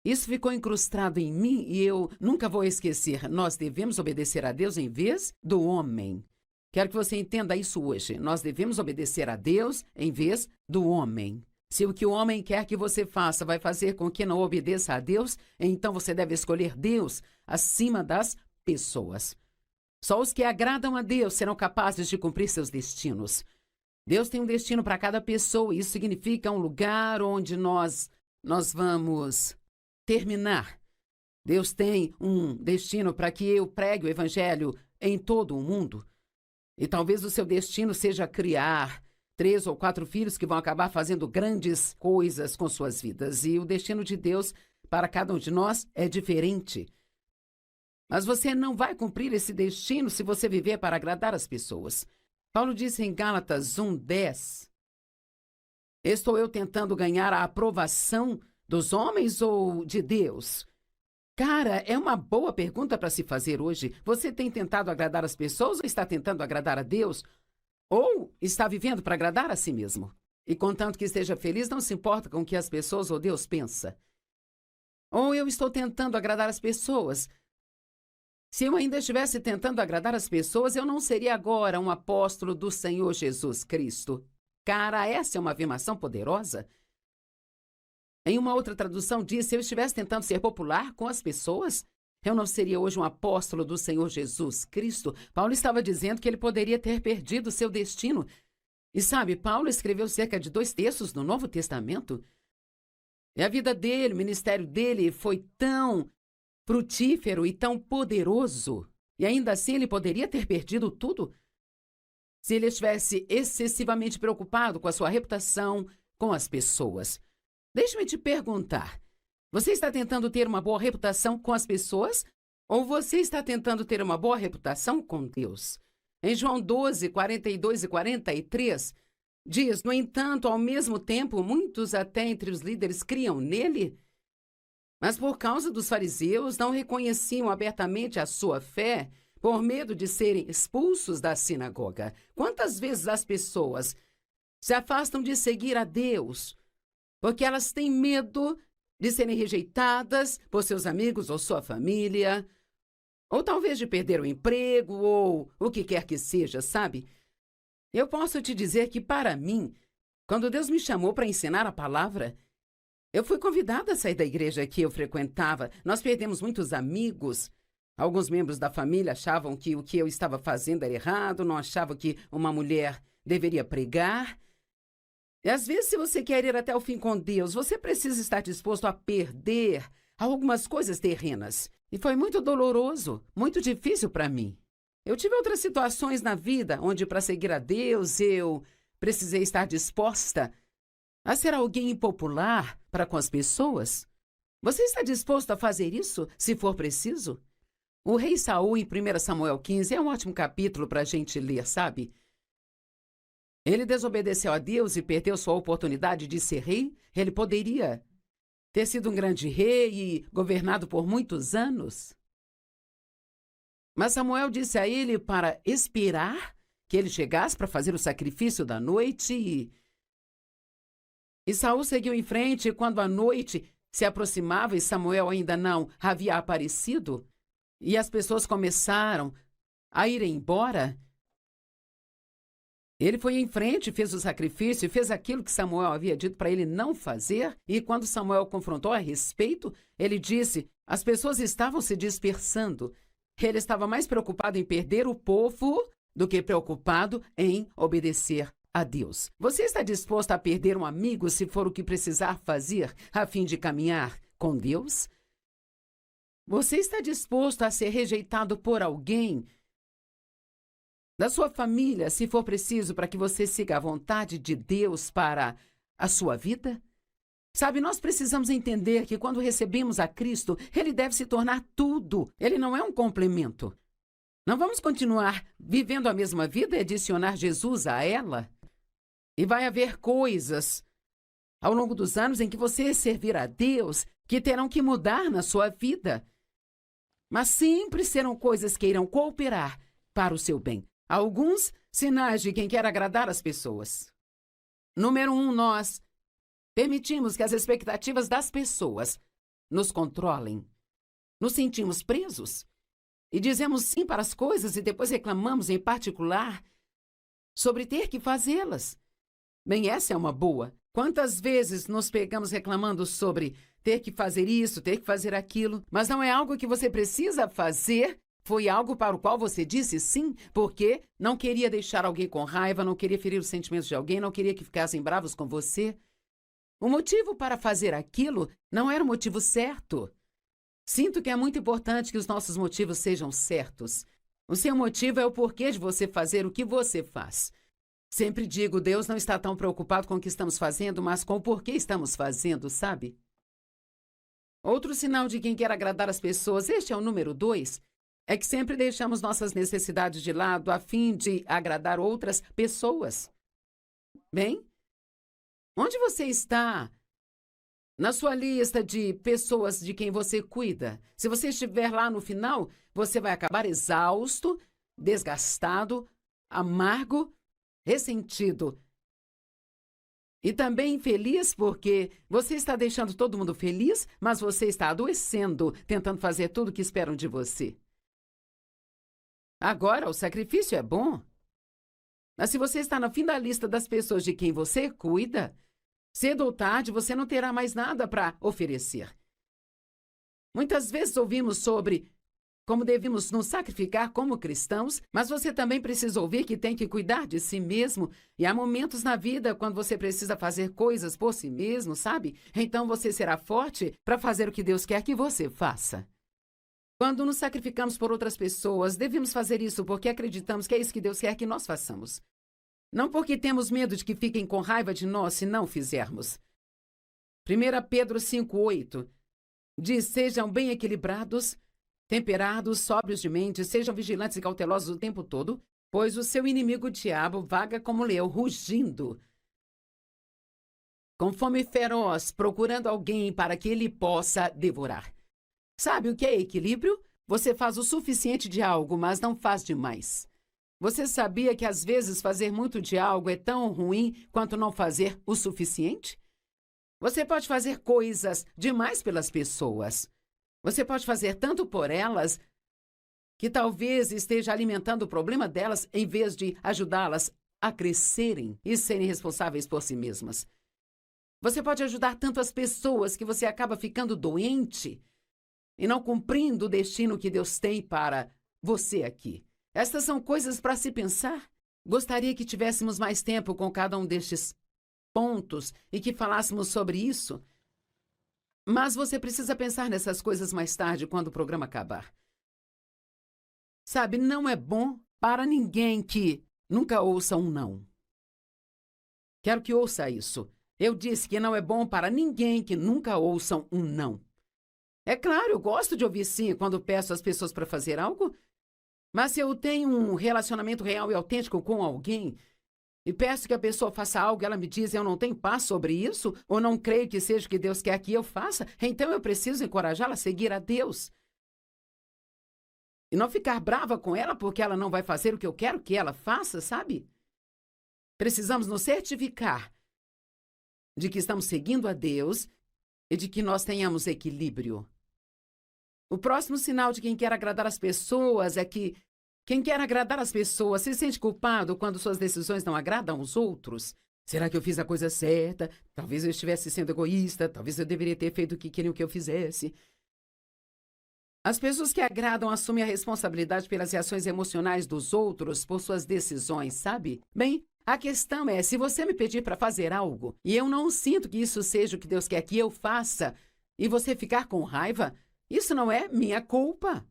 [SPEAKER 1] Isso ficou incrustado em mim e eu nunca vou esquecer. Nós devemos obedecer a Deus em vez do homem. Quero que você entenda isso hoje. Nós devemos obedecer a Deus em vez do homem. Se o que o homem quer que você faça vai fazer com que não obedeça a Deus, então você deve escolher Deus acima das pessoas. Só os que agradam a Deus serão capazes de cumprir seus destinos. Deus tem um destino para cada pessoa e isso significa um lugar onde nós vamos terminar. Deus tem um destino para que eu pregue o evangelho em todo o mundo. E talvez o seu destino seja criar 3 ou 4 filhos que vão acabar fazendo grandes coisas com suas vidas. E o destino de Deus para cada um de nós é diferente. Mas você não vai cumprir esse destino se você viver para agradar as pessoas. Paulo disse em Gálatas 1:10: estou eu tentando ganhar a aprovação dos homens ou de Deus? Cara, é uma boa pergunta para se fazer hoje. Você tem tentado agradar as pessoas ou está tentando agradar a Deus? Ou está vivendo para agradar a si mesmo? E contanto que esteja feliz, não se importa com o que as pessoas ou Deus pensa. Ou eu estou tentando agradar as pessoas. Se eu ainda estivesse tentando agradar as pessoas, eu não seria agora um apóstolo do Senhor Jesus Cristo. Cara, essa é uma afirmação poderosa. Em uma outra tradução diz: se eu estivesse tentando ser popular com as pessoas, eu não seria hoje um apóstolo do Senhor Jesus Cristo. Paulo estava dizendo que ele poderia ter perdido seu destino. E sabe, Paulo escreveu cerca de 2/3 do Novo Testamento. E a vida dele, o ministério dele foi tão frutífero e tão poderoso. E ainda assim ele poderia ter perdido tudo se ele estivesse excessivamente preocupado com a sua reputação com as pessoas. Deixe-me te perguntar, você está tentando ter uma boa reputação com as pessoas ou você está tentando ter uma boa reputação com Deus? Em João 12, 42 e 43, diz: no entanto, ao mesmo tempo, muitos até entre os líderes criam nele, mas por causa dos fariseus não reconheciam abertamente a sua fé por medo de serem expulsos da sinagoga. Quantas vezes as pessoas se afastam de seguir a Deus porque elas têm medo de serem rejeitadas por seus amigos ou sua família, ou talvez de perder o emprego, ou o que quer que seja, sabe? Eu posso te dizer que, para mim, quando Deus me chamou para ensinar a palavra, eu fui convidada a sair da igreja que eu frequentava. Nós perdemos muitos amigos. Alguns membros da família achavam que o que eu estava fazendo era errado, não achavam que uma mulher deveria pregar. E às vezes, se você quer ir até o fim com Deus, você precisa estar disposto a perder algumas coisas terrenas. E foi muito doloroso, muito difícil para mim. Eu tive outras situações na vida onde, para seguir a Deus, eu precisei estar disposta a ser alguém impopular para com as pessoas. Você está disposto a fazer isso, se for preciso? O rei Saul, em 1 Samuel 15, é um ótimo capítulo para a gente ler, sabe? Ele desobedeceu a Deus e perdeu sua oportunidade de ser rei. Ele poderia ter sido um grande rei e governado por muitos anos. Mas Samuel disse a ele para esperar que ele chegasse para fazer o sacrifício da noite. E Saul seguiu em frente, e quando a noite se aproximava e Samuel ainda não havia aparecido, e as pessoas começaram a ir embora, ele foi em frente, fez o sacrifício e fez aquilo que Samuel havia dito para ele não fazer. E quando Samuel confrontou a respeito, ele disse: as pessoas estavam se dispersando. Ele estava mais preocupado em perder o povo do que preocupado em obedecer a Deus. Você está disposto a perder um amigo se for o que precisar fazer a fim de caminhar com Deus? Você está disposto a ser rejeitado por alguém da sua família, se for preciso, para que você siga a vontade de Deus para a sua vida? Sabe, nós precisamos entender que quando recebemos a Cristo, Ele deve se tornar tudo. Ele não é um complemento. Não vamos continuar vivendo a mesma vida e adicionar Jesus a ela? E vai haver coisas ao longo dos anos em que você servir a Deus que terão que mudar na sua vida. Mas sempre serão coisas que irão cooperar para o seu bem. Alguns sinais de quem quer agradar as pessoas. Número 1, nós permitimos que as expectativas das pessoas nos controlem. Nos sentimos presos e dizemos sim para as coisas e depois reclamamos em particular sobre ter que fazê-las. Bem, essa é uma boa. Quantas vezes nos pegamos reclamando sobre ter que fazer isso, ter que fazer aquilo, mas não é algo que você precisa fazer. Foi algo para o qual você disse sim, porque não queria deixar alguém com raiva, não queria ferir os sentimentos de alguém, não queria que ficassem bravos com você. O motivo para fazer aquilo não era o motivo certo. Sinto que é muito importante que os nossos motivos sejam certos. O seu motivo é o porquê de você fazer o que você faz. Sempre digo, Deus não está tão preocupado com o que estamos fazendo, mas com o porquê estamos fazendo, sabe? Outro sinal de quem quer agradar as pessoas, este é o número 2, é que sempre deixamos nossas necessidades de lado a fim de agradar outras pessoas. Bem, onde você está na sua lista de pessoas de quem você cuida? Se você estiver lá no final, você vai acabar exausto, desgastado, amargo, ressentido e também infeliz porque você está deixando todo mundo feliz, mas você está adoecendo, tentando fazer tudo o que esperam de você. Agora, o sacrifício é bom. Mas se você está no fim da lista das pessoas de quem você cuida, cedo ou tarde você não terá mais nada para oferecer. Muitas vezes ouvimos sobre como devemos nos sacrificar como cristãos, mas você também precisa ouvir que tem que cuidar de si mesmo. E há momentos na vida quando você precisa fazer coisas por si mesmo, sabe? Então você será forte para fazer o que Deus quer que você faça. Quando nos sacrificamos por outras pessoas, devemos fazer isso porque acreditamos que é isso que Deus quer que nós façamos. Não porque temos medo de que fiquem com raiva de nós se não fizermos. 1 Pedro 5,8 diz: sejam bem equilibrados, temperados, sóbrios de mente, sejam vigilantes e cautelosos o tempo todo, pois o seu inimigo, o diabo, vaga como leão, rugindo, com fome feroz, procurando alguém para que ele possa devorar. Sabe o que é equilíbrio? Você faz o suficiente de algo, mas não faz demais. Você sabia que às vezes fazer muito de algo é tão ruim quanto não fazer o suficiente? Você pode fazer coisas demais pelas pessoas. Você pode fazer tanto por elas que talvez esteja alimentando o problema delas em vez de ajudá-las a crescerem e serem responsáveis por si mesmas. Você pode ajudar tanto as pessoas que você acaba ficando doente e não cumprindo o destino que Deus tem para você aqui. Estas são coisas para se pensar. Gostaria que tivéssemos mais tempo com cada um destes pontos e que falássemos sobre isso. Mas você precisa pensar nessas coisas mais tarde, quando o programa acabar. Sabe, não é bom para ninguém que nunca ouça um não. Quero que ouça isso. Eu disse que não é bom para ninguém que nunca ouçam um não. É claro, eu gosto de ouvir sim quando peço às pessoas para fazer algo, mas se eu tenho um relacionamento real e autêntico com alguém, e peço que a pessoa faça algo, ela me diz, eu não tenho paz sobre isso, ou não creio que seja o que Deus quer que eu faça, então eu preciso encorajá-la a seguir a Deus. E não ficar brava com ela porque ela não vai fazer o que eu quero que ela faça, sabe? Precisamos nos certificar de que estamos seguindo a Deus e de que nós tenhamos equilíbrio. O próximo sinal de quem quer agradar as pessoas é que quem quer agradar as pessoas se sente culpado quando suas decisões não agradam aos outros. Será que eu fiz a coisa certa? Talvez eu estivesse sendo egoísta, talvez eu deveria ter feito o que queriam que eu fizesse. As pessoas que agradam assumem a responsabilidade pelas reações emocionais dos outros por suas decisões, sabe? Bem, a questão é, se você me pedir para fazer algo e eu não sinto que isso seja o que Deus quer que eu faça, e você ficar com raiva, isso não é minha culpa.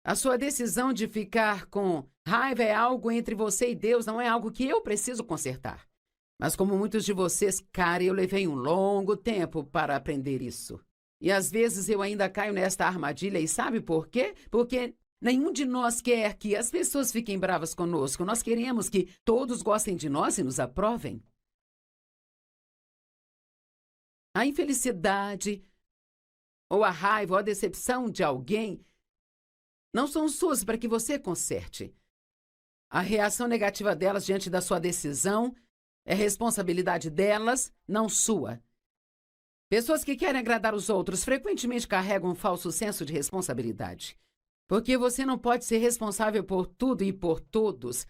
[SPEAKER 1] A sua decisão de ficar com raiva é algo entre você e Deus, não é algo que eu preciso consertar. Mas como muitos de vocês, cara, eu levei um longo tempo para aprender isso. E às vezes eu ainda caio nesta armadilha, e sabe por quê? Porque nenhum de nós quer que as pessoas fiquem bravas conosco. Nós queremos que todos gostem de nós e nos aprovem. A infelicidade, ou a raiva, ou a decepção de alguém não são suas para que você conserte. A reação negativa delas diante da sua decisão é responsabilidade delas, não sua. Pessoas que querem agradar os outros frequentemente carregam um falso senso de responsabilidade. Porque você não pode ser responsável por tudo e por todos.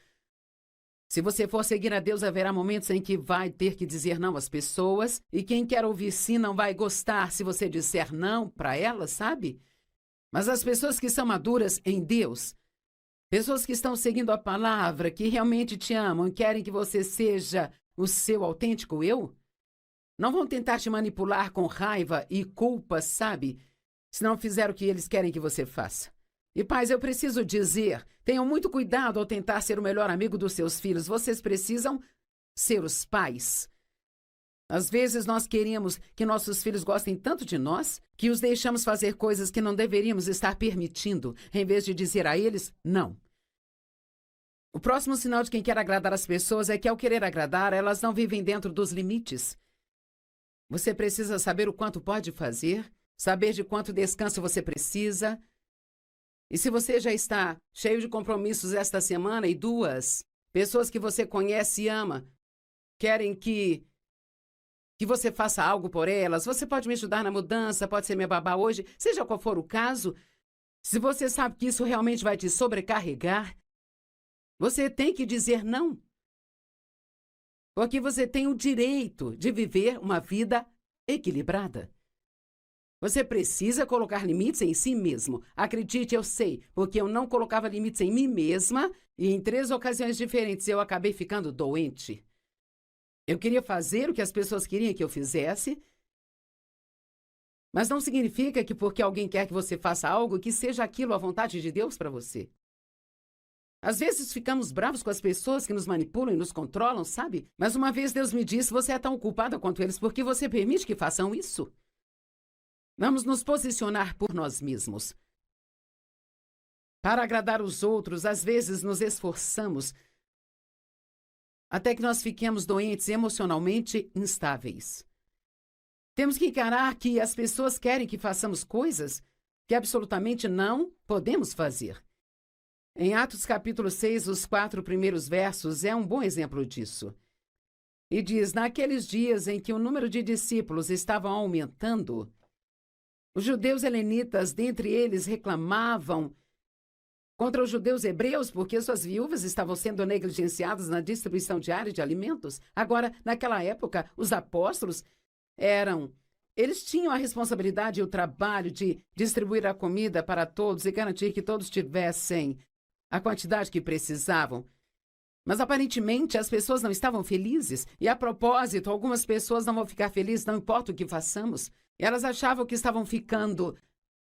[SPEAKER 1] Se você for seguir a Deus, haverá momentos em que vai ter que dizer não às pessoas, e quem quer ouvir sim não vai gostar se você disser não para elas, sabe? Mas as pessoas que são maduras em Deus, pessoas que estão seguindo a palavra, que realmente te amam e querem que você seja o seu autêntico eu, não vão tentar te manipular com raiva e culpa, sabe? Se não fizer o que eles querem que você faça. E pais, eu preciso dizer, tenham muito cuidado ao tentar ser o melhor amigo dos seus filhos. Vocês precisam ser os pais. Às vezes nós queremos que nossos filhos gostem tanto de nós que os deixamos fazer coisas que não deveríamos estar permitindo, em vez de dizer a eles não. O próximo sinal de quem quer agradar as pessoas é que, ao querer agradar, elas não vivem dentro dos limites. Você precisa saber o quanto pode fazer, saber de quanto descanso você precisa. E se você já está cheio de compromissos esta semana e duas pessoas que você conhece e ama querem que você faça algo por elas, você pode me ajudar na mudança, pode ser minha babá hoje, seja qual for o caso. Se você sabe que isso realmente vai te sobrecarregar, você tem que dizer não. Porque você tem o direito de viver uma vida equilibrada. Você precisa colocar limites em si mesmo. Acredite, eu sei, porque eu não colocava limites em mim mesma e em 3 ocasiões diferentes eu acabei ficando doente. Eu queria fazer o que as pessoas queriam que eu fizesse, mas não significa que porque alguém quer que você faça algo, que seja aquilo a vontade de Deus para você. Às vezes ficamos bravos com as pessoas que nos manipulam e nos controlam, sabe? Mas uma vez Deus me disse, você é tão culpada quanto eles porque você permite que façam isso. Vamos nos posicionar por nós mesmos. Para agradar os outros, às vezes nos esforçamos até que nós fiquemos doentes e emocionalmente instáveis. Temos que encarar que as pessoas querem que façamos coisas que absolutamente não podemos fazer. Em Atos capítulo 6, os 4 primeiros versos é um bom exemplo disso. E diz, naqueles dias em que o número de discípulos estava aumentando, os judeus helenitas, dentre eles, reclamavam contra os judeus hebreus porque suas viúvas estavam sendo negligenciadas na distribuição diária de alimentos. Agora, naquela época, os apóstolos eles tinham a responsabilidade e o trabalho de distribuir a comida para todos e garantir que todos tivessem a quantidade que precisavam. Mas, aparentemente, as pessoas não estavam felizes. E, a propósito, algumas pessoas não vão ficar felizes, não importa o que façamos. Elas achavam que estavam ficando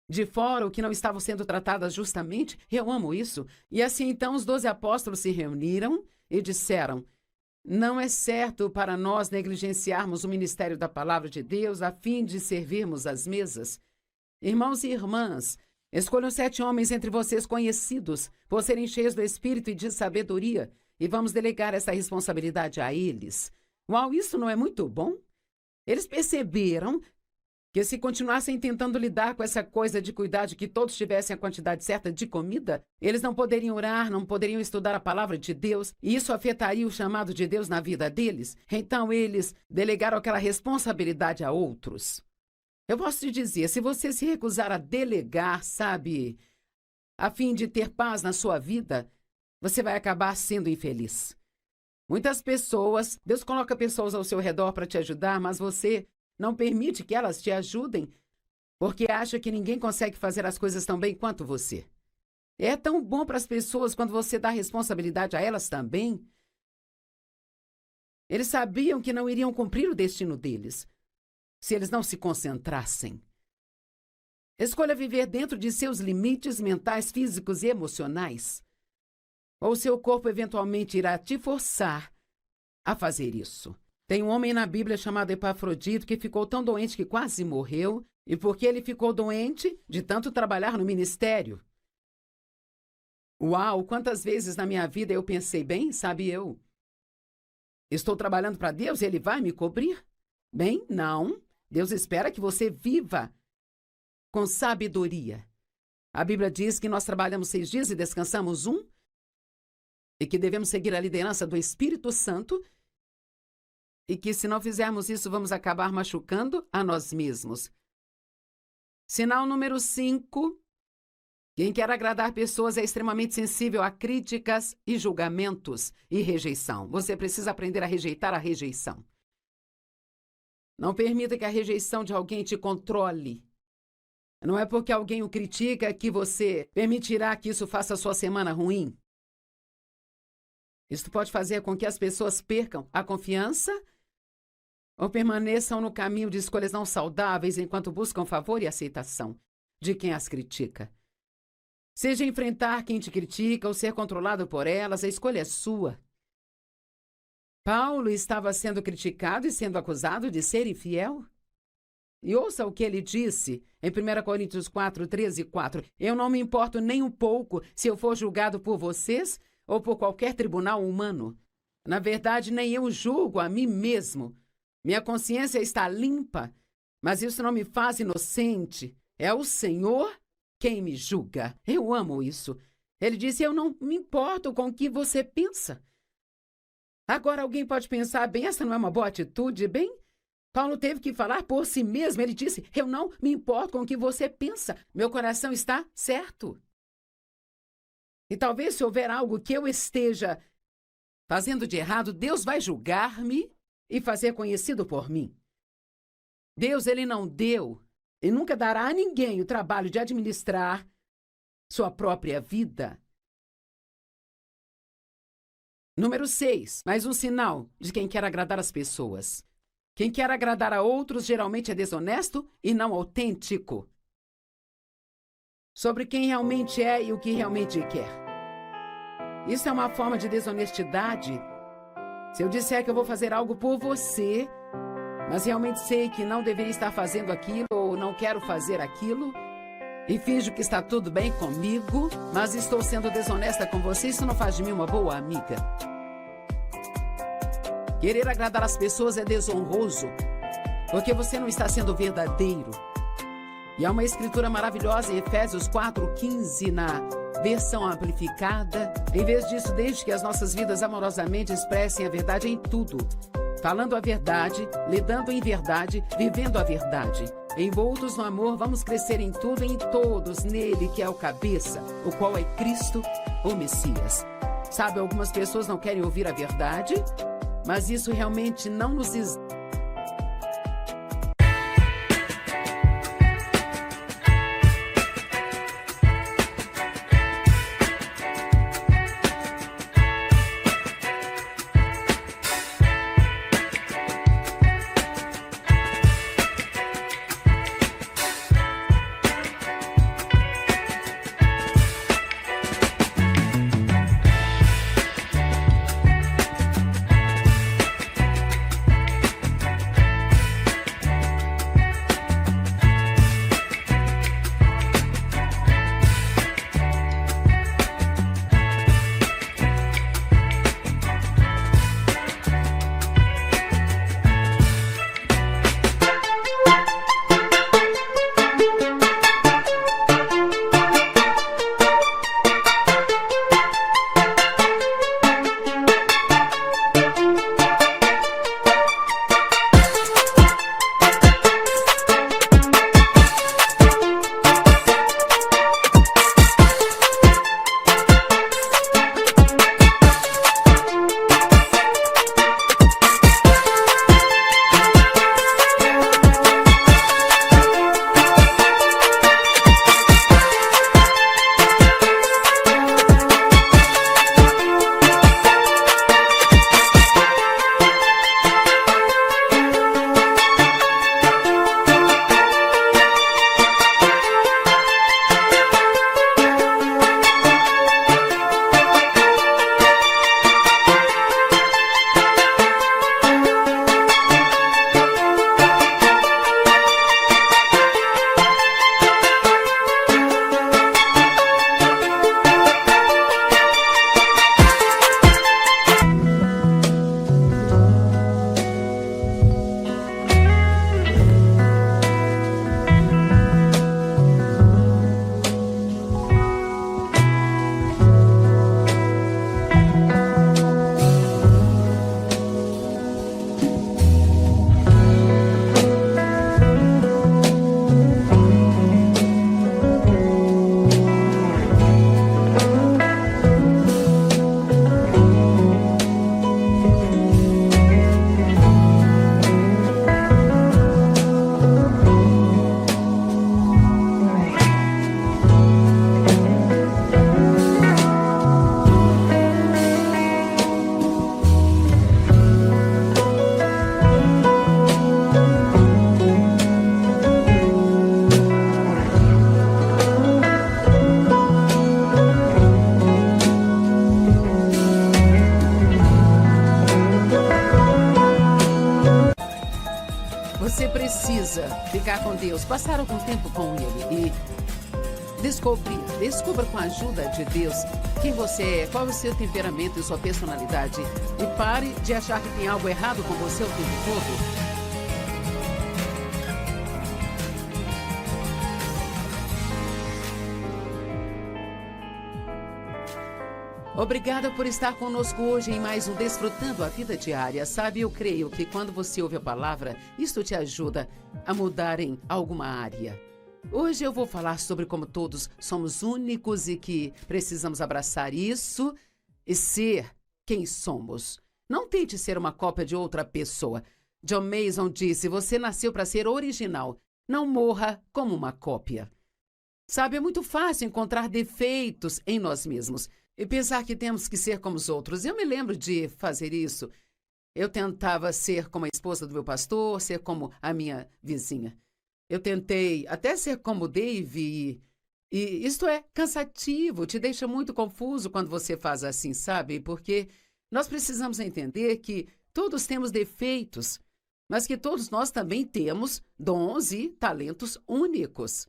[SPEAKER 1] de fora ou que não estavam sendo tratadas justamente. Eu amo isso. E assim, então, os 12 apóstolos se reuniram e disseram, não é certo para nós negligenciarmos o ministério da palavra de Deus a fim de servirmos às mesas. Irmãos e irmãs, escolham 7 homens entre vocês conhecidos, por serem cheios do Espírito e de sabedoria, e vamos delegar essa responsabilidade a eles. Uau, isso não é muito bom? Eles perceberam que se continuassem tentando lidar com essa coisa de cuidar de que todos tivessem a quantidade certa de comida, eles não poderiam orar, não poderiam estudar a palavra de Deus, e isso afetaria o chamado de Deus na vida deles. Então eles delegaram aquela responsabilidade a outros. Eu posso te dizer, se você se recusar a delegar, sabe, a fim de ter paz na sua vida, você vai acabar sendo infeliz. Muitas pessoas, Deus coloca pessoas ao seu redor para te ajudar, mas você não permite que elas te ajudem, porque acha que ninguém consegue fazer as coisas tão bem quanto você. É tão bom para as pessoas quando você dá responsabilidade a elas também. Eles sabiam que não iriam cumprir o destino deles se eles não se concentrassem. Escolha viver dentro de seus limites mentais, físicos e emocionais, ou seu corpo eventualmente irá te forçar a fazer isso. Tem um homem na Bíblia chamado Epafrodito que ficou tão doente que quase morreu, e porque ele ficou doente de tanto trabalhar no ministério. Uau, quantas vezes na minha vida eu pensei, bem, sabe, eu estou trabalhando para Deus e Ele vai me cobrir? Bem, não. Deus espera que você viva com sabedoria. A Bíblia diz que nós trabalhamos 6 dias e descansamos 1, e que devemos seguir a liderança do Espírito Santo, e que se não fizermos isso, vamos acabar machucando a nós mesmos. Sinal número 5. Quem quer agradar pessoas é extremamente sensível a críticas e julgamentos e rejeição. Você precisa aprender a rejeitar a rejeição. Não permita que a rejeição de alguém te controle. Não é porque alguém o critica que você permitirá que isso faça a sua semana ruim. Isso pode fazer com que as pessoas percam a confiança ou permaneçam no caminho de escolhas não saudáveis enquanto buscam favor e aceitação de quem as critica. Seja enfrentar quem te critica ou ser controlado por elas, a escolha é sua. Paulo estava sendo criticado e sendo acusado de ser infiel. E ouça o que ele disse em 1 Coríntios 4, 13 e 4. Eu não me importo nem um pouco se eu for julgado por vocês ou por qualquer tribunal humano. Na verdade, nem eu julgo a mim mesmo. Minha consciência está limpa, mas isso não me faz inocente. É o Senhor quem me julga. Eu amo isso. Ele disse, eu não me importo com o que você pensa. Agora alguém pode pensar, bem, essa não é uma boa atitude, bem? Paulo teve que falar por si mesmo. Ele disse, eu não me importo com o que você pensa. Meu coração está certo. E talvez se houver algo que eu esteja fazendo de errado, Deus vai julgar-me e fazer conhecido por mim. Deus, Ele não deu e nunca dará a ninguém o trabalho de administrar sua própria vida. Número 6, mais um sinal de quem quer agradar as pessoas. Quem quer agradar a outros geralmente é desonesto e não autêntico sobre quem realmente é e o que realmente quer. Isso é uma forma de desonestidade. Se eu disser que eu vou fazer algo por você, mas realmente sei que não deveria estar fazendo aquilo ou não quero fazer aquilo, e finjo que está tudo bem comigo, mas estou sendo desonesta com você, isso não faz de mim uma boa amiga. Querer agradar as pessoas é desonroso, porque você não está sendo verdadeiro. E há uma escritura maravilhosa em Efésios 4:15, na versão amplificada. Em vez disso, deixe que as nossas vidas amorosamente expressem a verdade em tudo. Falando a verdade, lidando em verdade, vivendo a verdade. Envoltos no amor, vamos crescer em tudo e em todos, nele que é o cabeça, o qual é Cristo, o Messias. Sabe, algumas pessoas não querem ouvir a verdade, mas isso realmente não nos precisa ficar com Deus, passar algum tempo com Ele e descubra com a ajuda de Deus quem você é, qual é o seu temperamento e sua personalidade. E pare de achar que tem algo errado com você o tempo todo. Obrigada por estar conosco hoje em mais um Desfrutando a Vida Diária. Sabe, eu creio que quando você ouve a palavra, isso te ajuda a mudar em alguma área. Hoje eu vou falar sobre como todos somos únicos e que precisamos abraçar isso e ser quem somos. Não tente ser uma cópia de outra pessoa. John Mason disse: você nasceu para ser original. Não morra como uma cópia. Sabe, é muito fácil encontrar defeitos em nós mesmos e pensar que temos que ser como os outros. Eu me lembro de fazer isso. Eu tentava ser como a esposa do meu pastor, ser como a minha vizinha. Eu tentei até ser como o Dave e isto é cansativo, te deixa muito confuso quando você faz assim, sabe? Porque nós precisamos entender que todos temos defeitos, mas que todos nós também temos dons e talentos únicos.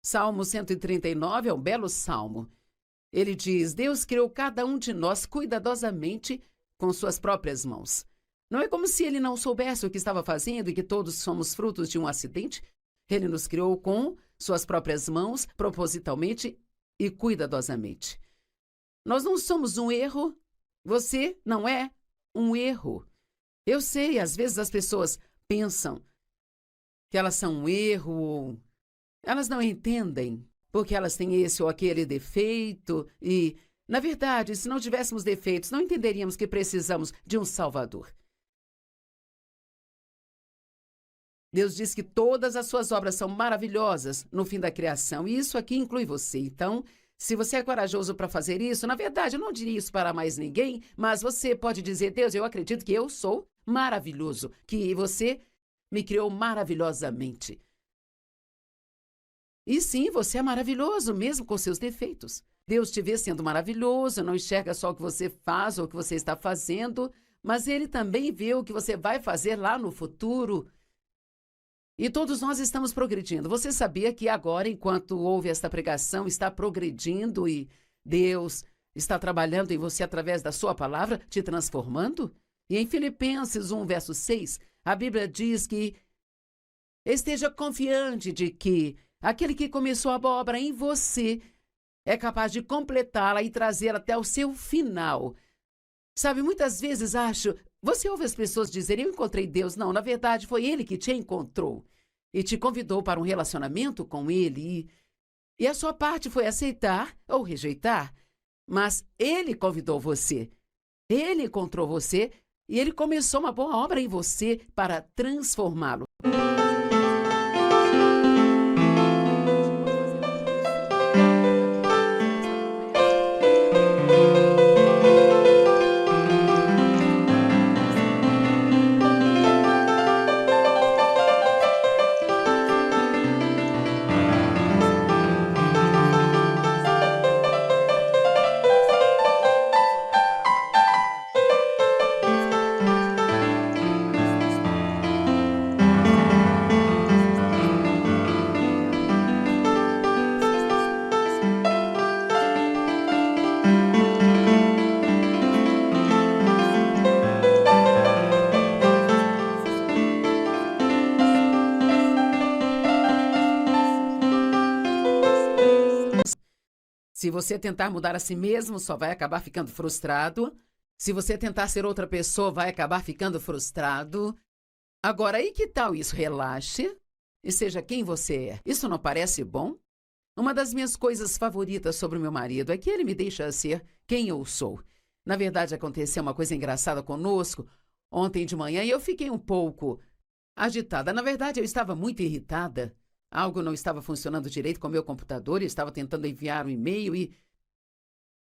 [SPEAKER 1] Salmo 139 é um belo salmo. Ele diz: Deus criou cada um de nós cuidadosamente com suas próprias mãos. Não é como se ele não soubesse o que estava fazendo e que todos somos frutos de um acidente. Ele nos criou com suas próprias mãos, propositalmente e cuidadosamente. Nós não somos um erro. Você não é um erro. Eu sei, às vezes as pessoas pensam que elas são um erro ou elas não entendem porque elas têm esse ou aquele defeito e, na verdade, se não tivéssemos defeitos, não entenderíamos que precisamos de um Salvador. Deus diz que todas as suas obras são maravilhosas no fim da criação, e isso aqui inclui você. Então, se você é corajoso para fazer isso, na verdade, eu não diria isso para mais ninguém, mas você pode dizer: Deus, eu acredito que eu sou maravilhoso, que você me criou maravilhosamente. E sim, você é maravilhoso, mesmo com seus defeitos. Deus te vê sendo maravilhoso, não enxerga só o que você faz ou o que você está fazendo, mas Ele também vê o que você vai fazer lá no futuro. E todos nós estamos progredindo. Você sabia que agora, enquanto ouve esta pregação, está progredindo e Deus está trabalhando em você através da sua palavra, te transformando? E em Filipenses 1, verso 6, a Bíblia diz que esteja confiante de que aquele que começou a boa obra em você é capaz de completá-la e trazê-la até o seu final. Sabe, muitas vezes você ouve as pessoas dizerem: eu encontrei Deus. Não, na verdade foi Ele que te encontrou e te convidou para um relacionamento com Ele. E a sua parte foi aceitar ou rejeitar, mas Ele convidou você. Ele encontrou você e Ele começou uma boa obra em você para transformá-lo. Se você tentar mudar a si mesmo, só vai acabar ficando frustrado. Se você tentar ser outra pessoa, vai acabar ficando frustrado. Agora, e que tal isso? Relaxe e seja quem você é. Isso não parece bom? Uma das minhas coisas favoritas sobre o meu marido é que ele me deixa ser quem eu sou. Na verdade, aconteceu uma coisa engraçada conosco ontem de manhã e eu fiquei um pouco agitada. Na verdade, eu estava muito irritada. Algo não estava funcionando direito com o meu computador, eu estava tentando enviar um e-mail e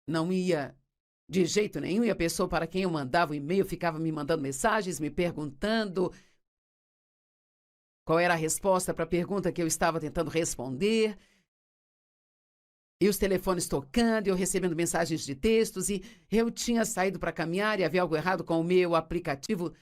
[SPEAKER 1] não ia de jeito nenhum. E a pessoa para quem eu mandava o e-mail ficava me mandando mensagens, me perguntando qual era a resposta para a pergunta que eu estava tentando responder. E os telefones tocando, eu recebendo mensagens de textos, e eu tinha saído para caminhar e havia algo errado com o meu aplicativo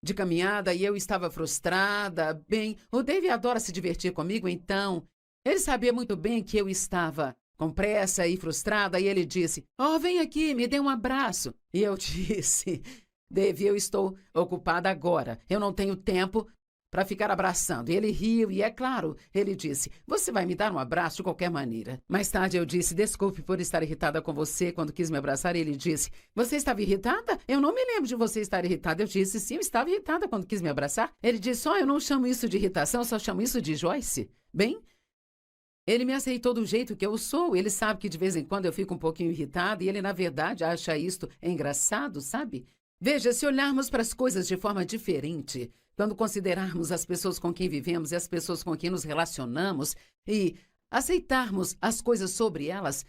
[SPEAKER 1] de caminhada e eu estava frustrada. Bem, o Dave adora se divertir comigo, então ele sabia muito bem que eu estava com pressa e frustrada, e ele disse: "Oh, vem aqui, me dê um abraço." E eu disse: "Dave, eu estou ocupada agora. Eu não tenho tempo para ficar abraçando." E ele riu e, é claro, ele disse: "Você vai me dar um abraço de qualquer maneira." Mais tarde eu disse: "Desculpe por estar irritada com você quando quis me abraçar." E ele disse: "Você estava irritada? Eu não me lembro de você estar irritada." Eu disse: "Sim, eu estava irritada quando quis me abraçar." Ele disse: "Oh, eu não chamo isso de irritação, eu só chamo isso de Joyce." Bem, ele me aceitou do jeito que eu sou. Ele sabe que de vez em quando eu fico um pouquinho irritada e ele, na verdade, acha isto engraçado, sabe? Veja, se olharmos para as coisas de forma diferente, quando considerarmos as pessoas com quem vivemos e as pessoas com quem nos relacionamos e aceitarmos as coisas sobre elas,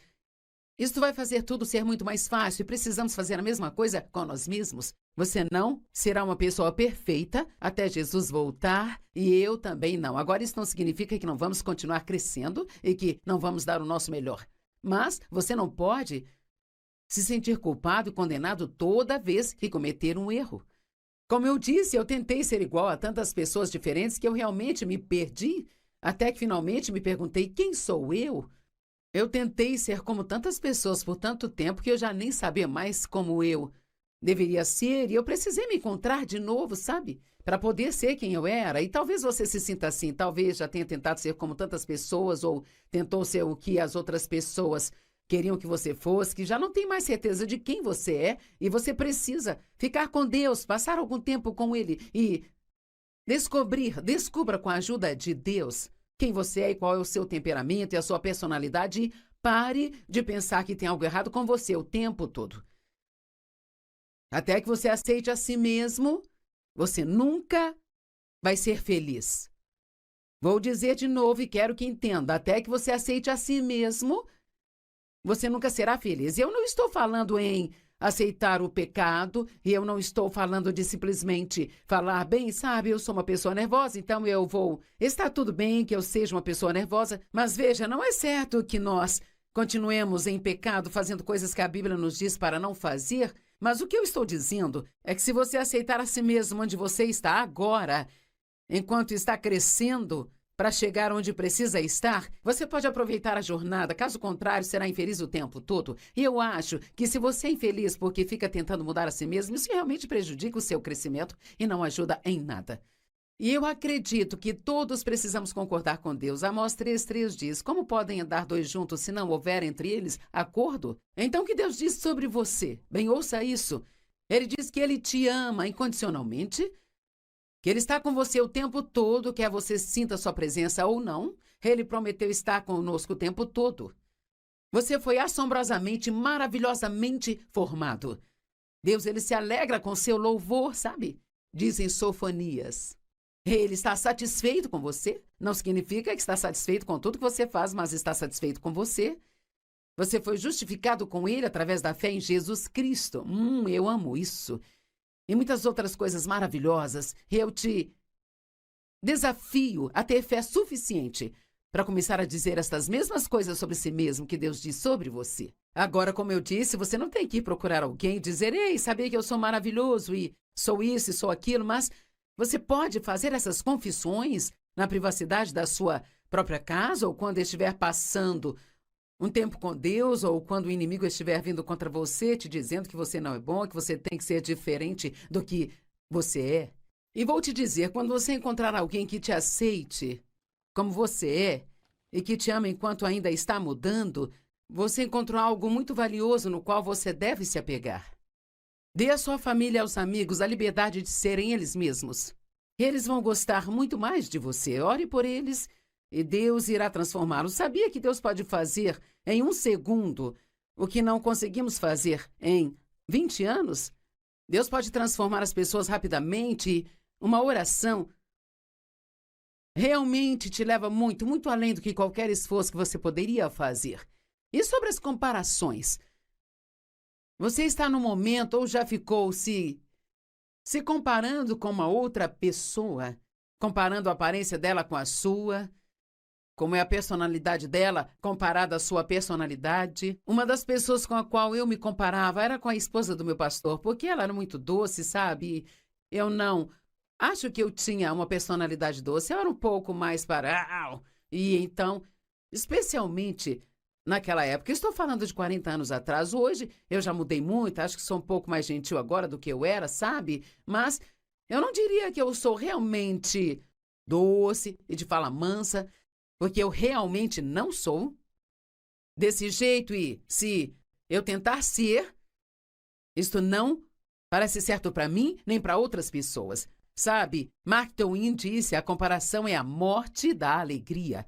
[SPEAKER 1] isto vai fazer tudo ser muito mais fácil, e precisamos fazer a mesma coisa com nós mesmos. Você não será uma pessoa perfeita até Jesus voltar, e eu também não. Agora, isso não significa que não vamos continuar crescendo e que não vamos dar o nosso melhor. Mas você não pode se sentir culpado e condenado toda vez que cometer um erro. Como eu disse, eu tentei ser igual a tantas pessoas diferentes que eu realmente me perdi, até que finalmente me perguntei: quem sou eu? Eu tentei ser como tantas pessoas por tanto tempo que eu já nem sabia mais como eu deveria ser, e eu precisei me encontrar de novo, sabe? Para poder ser quem eu era. E talvez você se sinta assim, talvez já tenha tentado ser como tantas pessoas, ou tentou ser o que as outras pessoas queriam que você fosse, que já não tem mais certeza de quem você é, e você precisa ficar com Deus, passar algum tempo com Ele e descubra com a ajuda de Deus quem você é e qual é o seu temperamento e a sua personalidade, e pare de pensar que tem algo errado com você o tempo todo. Até que você aceite a si mesmo, você nunca vai ser feliz. Vou dizer de novo e quero que entenda: até que você aceite a si mesmo, você nunca será feliz. Eu não estou falando em aceitar o pecado, e eu não estou falando de simplesmente falar: bem, sabe, eu sou uma pessoa nervosa, então eu vou... Está tudo bem que eu seja uma pessoa nervosa, mas veja, não é certo que nós continuemos em pecado, fazendo coisas que a Bíblia nos diz para não fazer. Mas o que eu estou dizendo é que se você aceitar a si mesmo onde você está agora, enquanto está crescendo para chegar onde precisa estar, você pode aproveitar a jornada. Caso contrário, será infeliz o tempo todo. E eu acho que se você é infeliz porque fica tentando mudar a si mesmo, isso realmente prejudica o seu crescimento e não ajuda em nada. E eu acredito que todos precisamos concordar com Deus. Amós 3:3 diz: como podem andar dois juntos se não houver entre eles acordo? Então, o que Deus diz sobre você? Bem, ouça isso. Ele diz que Ele te ama incondicionalmente, que Ele está com você o tempo todo, quer você sinta sua presença ou não. Ele prometeu estar conosco o tempo todo. Você foi assombrosamente, maravilhosamente formado. Deus, Ele se alegra com seu louvor, sabe? Diz em Sofonias. Ele está satisfeito com você. Não significa que está satisfeito com tudo que você faz, mas está satisfeito com você. Você foi justificado com Ele através da fé em Jesus Cristo. Eu amo isso. E muitas outras coisas maravilhosas. Eu te desafio a ter fé suficiente para começar a dizer estas mesmas coisas sobre si mesmo que Deus diz sobre você. Agora, como eu disse, você não tem que ir procurar alguém e dizer: ei, sabia que eu sou maravilhoso e sou isso e sou aquilo, mas você pode fazer essas confissões na privacidade da sua própria casa, ou quando estiver passando um tempo com Deus, ou quando o inimigo estiver vindo contra você, te dizendo que você não é bom, que você tem que ser diferente do que você é. E vou te dizer, quando você encontrar alguém que te aceite como você é e que te ama enquanto ainda está mudando, você encontrou algo muito valioso no qual você deve se apegar. Dê à sua família e aos amigos a liberdade de serem eles mesmos. Eles vão gostar muito mais de você. Ore por eles e Deus irá transformá-los. Sabia que Deus pode fazer em 1 segundo o que não conseguimos fazer em 20 anos? Deus pode transformar as pessoas rapidamente. Uma oração realmente te leva muito, muito além do que qualquer esforço que você poderia fazer. E sobre as comparações? Você está no momento ou já ficou se comparando com uma outra pessoa, comparando a aparência dela com a sua, como é a personalidade dela comparada à sua personalidade? Uma das pessoas com a qual eu me comparava era com a esposa do meu pastor, porque ela era muito doce, sabe? eu não acho que eu tinha uma personalidade doce, eu era um pouco mais para... E então, especialmente naquela época, estou falando de 40 anos atrás, hoje eu já mudei muito, acho que sou um pouco mais gentil agora do que eu era, sabe? Mas eu não diria que eu sou realmente doce e de fala mansa, porque eu realmente não sou desse jeito e se eu tentar ser, isto não parece certo para mim nem para outras pessoas. Sabe, Mark Twain disse, a comparação é a morte da alegria.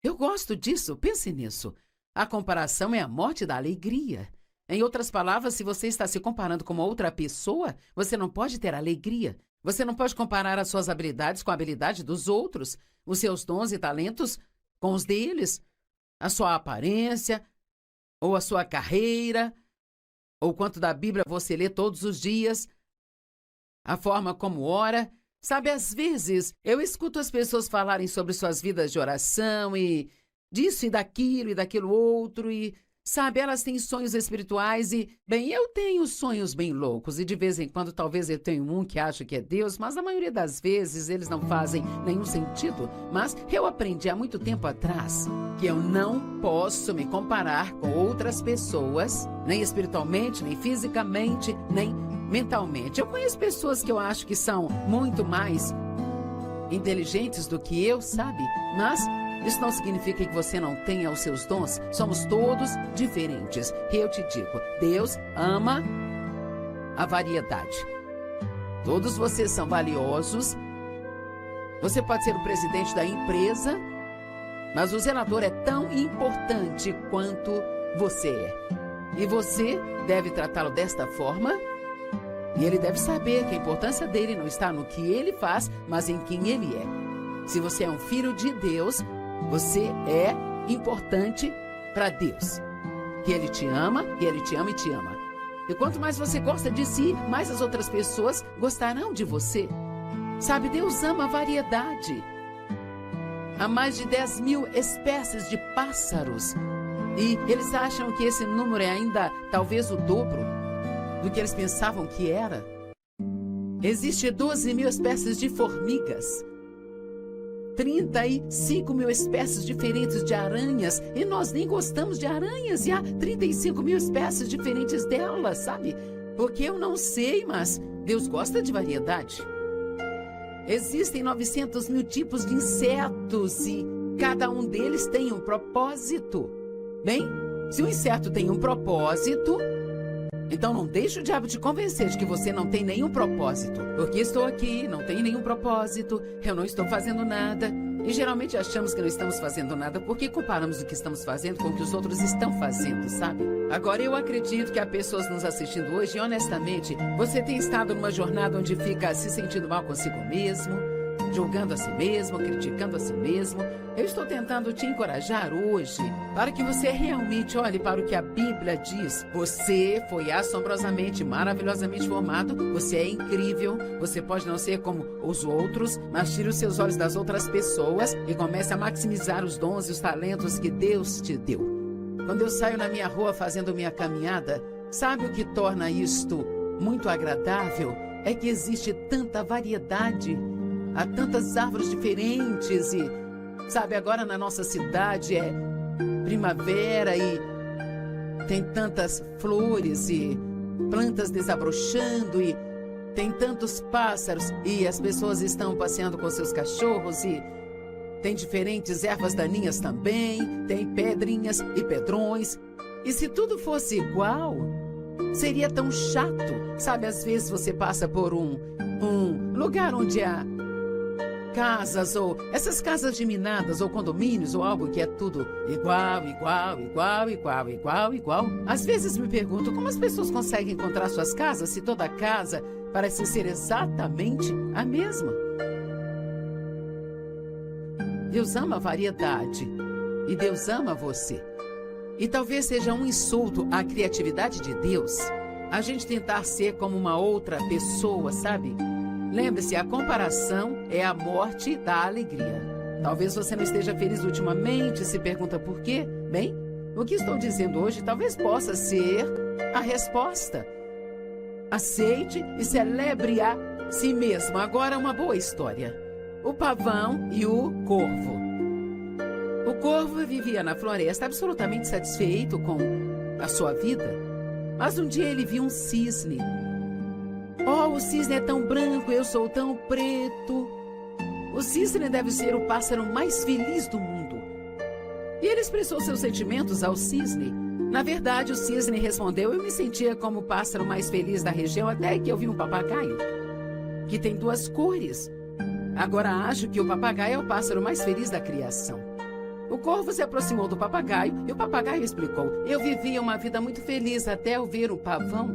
[SPEAKER 1] Eu gosto disso, pense nisso. A comparação é a morte da alegria. Em outras palavras, se você está se comparando com uma outra pessoa, você não pode ter alegria. Você não pode comparar as suas habilidades com a habilidade dos outros, os seus dons e talentos com os deles, a sua aparência, ou a sua carreira, ou quanto da Bíblia você lê todos os dias, a forma como ora. Sabe, às vezes eu escuto as pessoas falarem sobre suas vidas de oração e disso e daquilo outro e, sabe, elas têm sonhos espirituais e, bem, eu tenho sonhos bem loucos e de vez em quando talvez eu tenha um que acha que é Deus, mas na maioria das vezes eles não fazem nenhum sentido. Mas eu aprendi há muito tempo atrás que eu não posso me comparar com outras pessoas, nem espiritualmente, nem fisicamente, nem mentalmente. Eu conheço pessoas que eu acho que são muito mais inteligentes do que eu, sabe? Mas isso não significa que você não tenha os seus dons. Somos todos diferentes. E eu te digo, Deus ama a variedade. Todos vocês são valiosos. Você pode ser o presidente da empresa, mas o zelador é tão importante quanto você é. E você deve tratá-lo desta forma. E ele deve saber que a importância dele não está no que ele faz, mas em quem ele é. Se você é um filho de Deus, você é importante para Deus. Que Ele te ama, e Ele te ama e te ama. E quanto mais você gosta de si, mais as outras pessoas gostarão de você. Sabe, Deus ama a variedade. Há mais de 10.000 espécies de pássaros. E eles acham que esse número é ainda talvez o dobro do que eles pensavam que era. Existem 12.000 espécies de formigas. 35.000 espécies diferentes de aranhas, e nós nem gostamos de aranhas, e há 35.000 espécies diferentes delas, sabe? Porque eu não sei, mas Deus gosta de variedade. Existem 900.000 tipos de insetos, e cada um deles tem um propósito. Bem, se o inseto tem um propósito, então não deixe o diabo te convencer de que você não tem nenhum propósito. Porque estou aqui, não tenho nenhum propósito, eu não estou fazendo nada. E geralmente achamos que não estamos fazendo nada porque comparamos o que estamos fazendo com o que os outros estão fazendo, sabe? Agora, eu acredito que há pessoas nos assistindo hoje e, honestamente, você tem estado numa jornada onde fica se sentindo mal consigo mesmo, julgando a si mesmo, criticando a si mesmo. Eu estou tentando te encorajar hoje para que você realmente olhe para o que a Bíblia diz. Você foi assombrosamente, maravilhosamente formado. Você é incrível. Você pode não ser como os outros, mas tire os seus olhos das outras pessoas e comece a maximizar os dons e os talentos que Deus te deu. Quando eu saio na minha rua fazendo minha caminhada, sabe o que torna isto muito agradável? É que existe tanta variedade. Há tantas árvores diferentes e, sabe, agora na nossa cidade é primavera e tem tantas flores e plantas desabrochando e tem tantos pássaros e as pessoas estão passeando com seus cachorros e tem diferentes ervas daninhas também, tem pedrinhas e pedrões. E se tudo fosse igual, seria tão chato. Sabe, às vezes você passa por um lugar onde há casas, ou essas casas geminadas, ou condomínios, ou algo que é tudo igual. Às vezes me pergunto como as pessoas conseguem encontrar suas casas se toda casa parece ser exatamente a mesma. Deus ama a variedade e Deus ama você. E talvez seja um insulto à criatividade de Deus a gente tentar ser como uma outra pessoa, sabe? Lembre-se, a comparação é a morte da alegria. Talvez você não esteja feliz ultimamente, se pergunta por quê. Bem, o que estou dizendo hoje talvez possa ser a resposta. Aceite e celebre a Sim mesmo, agora uma boa história. O pavão e o corvo. O corvo vivia na floresta absolutamente satisfeito com a sua vida. Mas um dia ele viu um cisne. Oh, o cisne é tão branco, eu sou tão preto. O cisne deve ser o pássaro mais feliz do mundo. E ele expressou seus sentimentos ao cisne. Na verdade, o cisne respondeu: eu me sentia como o pássaro mais feliz da região até que eu vi um papagaio, que tem 2 cores. Agora acho que o papagaio é o pássaro mais feliz da criação. O corvo se aproximou do papagaio e o papagaio explicou: eu vivia uma vida muito feliz até eu ver o pavão.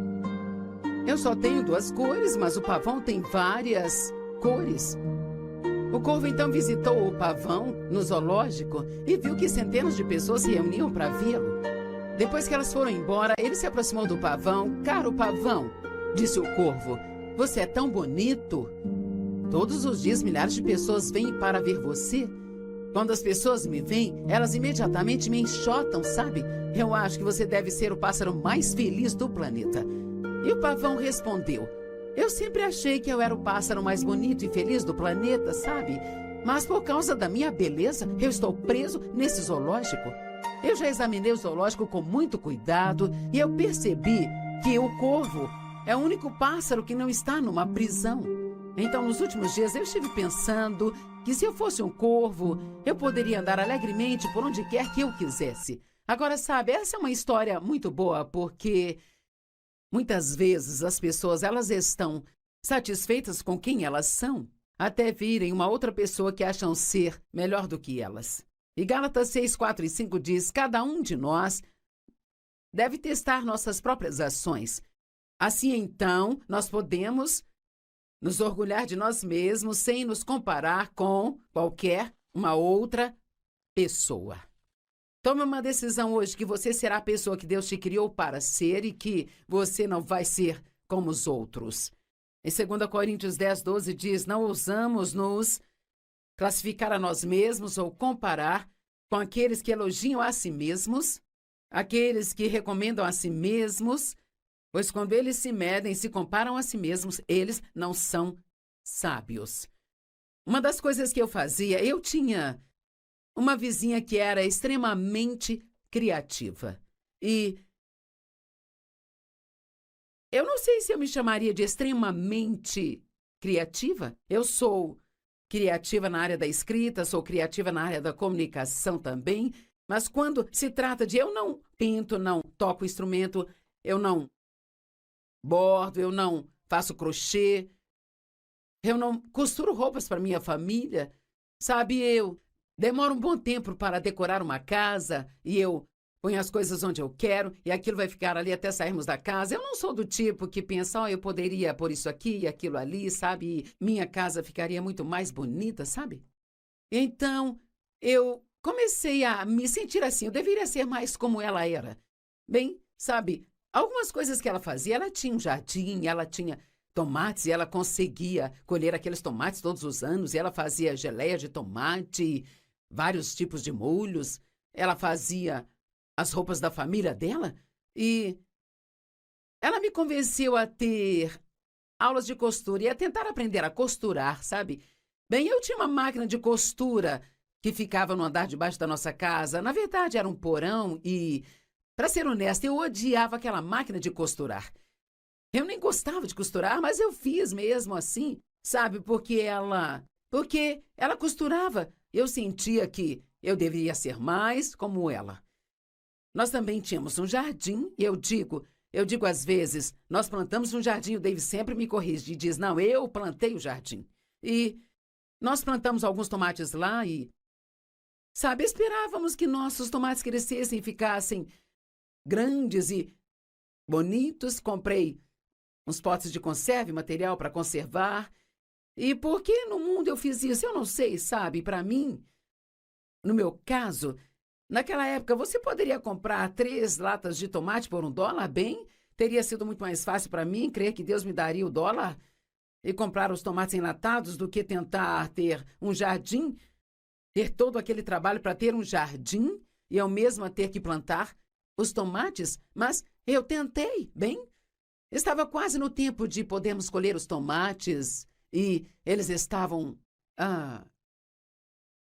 [SPEAKER 1] Eu só tenho 2 cores, mas o pavão tem várias cores. O corvo então visitou o pavão no zoológico e viu que centenas de pessoas se reuniam para vê-lo. Depois que elas foram embora, ele se aproximou do pavão. Caro pavão, disse o corvo, você é tão bonito. Todos os dias milhares de pessoas vêm para ver você. Quando as pessoas me veem, elas imediatamente me enxotam, sabe? Eu acho que você deve ser o pássaro mais feliz do planeta. E o pavão respondeu: eu sempre achei que eu era o pássaro mais bonito e feliz do planeta, sabe? Mas por causa da minha beleza, eu estou preso nesse zoológico. Eu já examinei o zoológico com muito cuidado e eu percebi que o corvo é o único pássaro que não está numa prisão. Então, nos últimos dias, eu estive pensando que se eu fosse um corvo, eu poderia andar alegremente por onde quer que eu quisesse. Agora, sabe, essa é uma história muito boa porque muitas vezes as pessoas elas estão satisfeitas com quem elas são, até virem uma outra pessoa que acham ser melhor do que elas. E Gálatas 6, 4 e 5 diz: cada um de nós deve testar nossas próprias ações. Assim, então, nós podemos nos orgulhar de nós mesmos sem nos comparar com qualquer uma outra pessoa. Tome uma decisão hoje que você será a pessoa que Deus te criou para ser e que você não vai ser como os outros. Em 2 Coríntios 10, 12 diz: não ousamos nos classificar a nós mesmos ou comparar com aqueles que elogiam a si mesmos, aqueles que recomendam a si mesmos, pois quando eles se medem, se comparam a si mesmos, eles não são sábios. Uma das coisas que eu fazia, eu tinha uma vizinha que era extremamente criativa. E eu não sei se eu me chamaria de extremamente criativa. Eu sou criativa na área da escrita, sou criativa na área da comunicação também, mas quando se trata de eu não pinto, não toco instrumento, eu não bordo, eu não faço crochê, eu não costuro roupas para minha família, sabe, eu demoro um bom tempo para decorar uma casa e eu ponho as coisas onde eu quero e aquilo vai ficar ali até sairmos da casa. Eu não sou do tipo que pensa, eu poderia pôr isso aqui e aquilo ali, sabe? E minha casa ficaria muito mais bonita, sabe? Então, eu comecei a me sentir assim, eu deveria ser mais como ela era. Bem, sabe, algumas coisas que ela fazia, ela tinha um jardim, ela tinha tomates e ela conseguia colher aqueles tomates todos os anos e ela fazia geleia de tomate, vários tipos de molhos, ela fazia as roupas da família dela e ela me convenceu a ter aulas de costura e a tentar aprender a costurar, sabe? Bem, eu tinha uma máquina de costura que ficava no andar de baixo da nossa casa. Na verdade, era um porão e, para ser honesta, eu odiava aquela máquina de costurar. Eu nem gostava de costurar, mas eu fiz mesmo assim, sabe? Porque ela costurava. Eu sentia que eu deveria ser mais como ela. Nós também tínhamos um jardim, e eu digo às vezes, nós plantamos um jardim, o Dave sempre me corrige e diz, não, eu plantei o jardim. E nós plantamos alguns tomates lá e, sabe, esperávamos que nossos tomates crescessem e ficassem grandes e bonitos. Comprei uns potes de conserva, material para conservar. E por que no mundo eu fiz isso? Eu não sei, sabe, para mim, no meu caso, naquela época, você poderia comprar 3 latas de tomate por $1, bem? Teria sido muito mais fácil para mim crer que Deus me daria o $1 e comprar os tomates enlatados do que tentar ter um jardim, ter todo aquele trabalho para ter um jardim e eu mesma ter que plantar os tomates. Mas eu tentei, bem? Estava quase no tempo de podermos colher os tomates e eles estavam,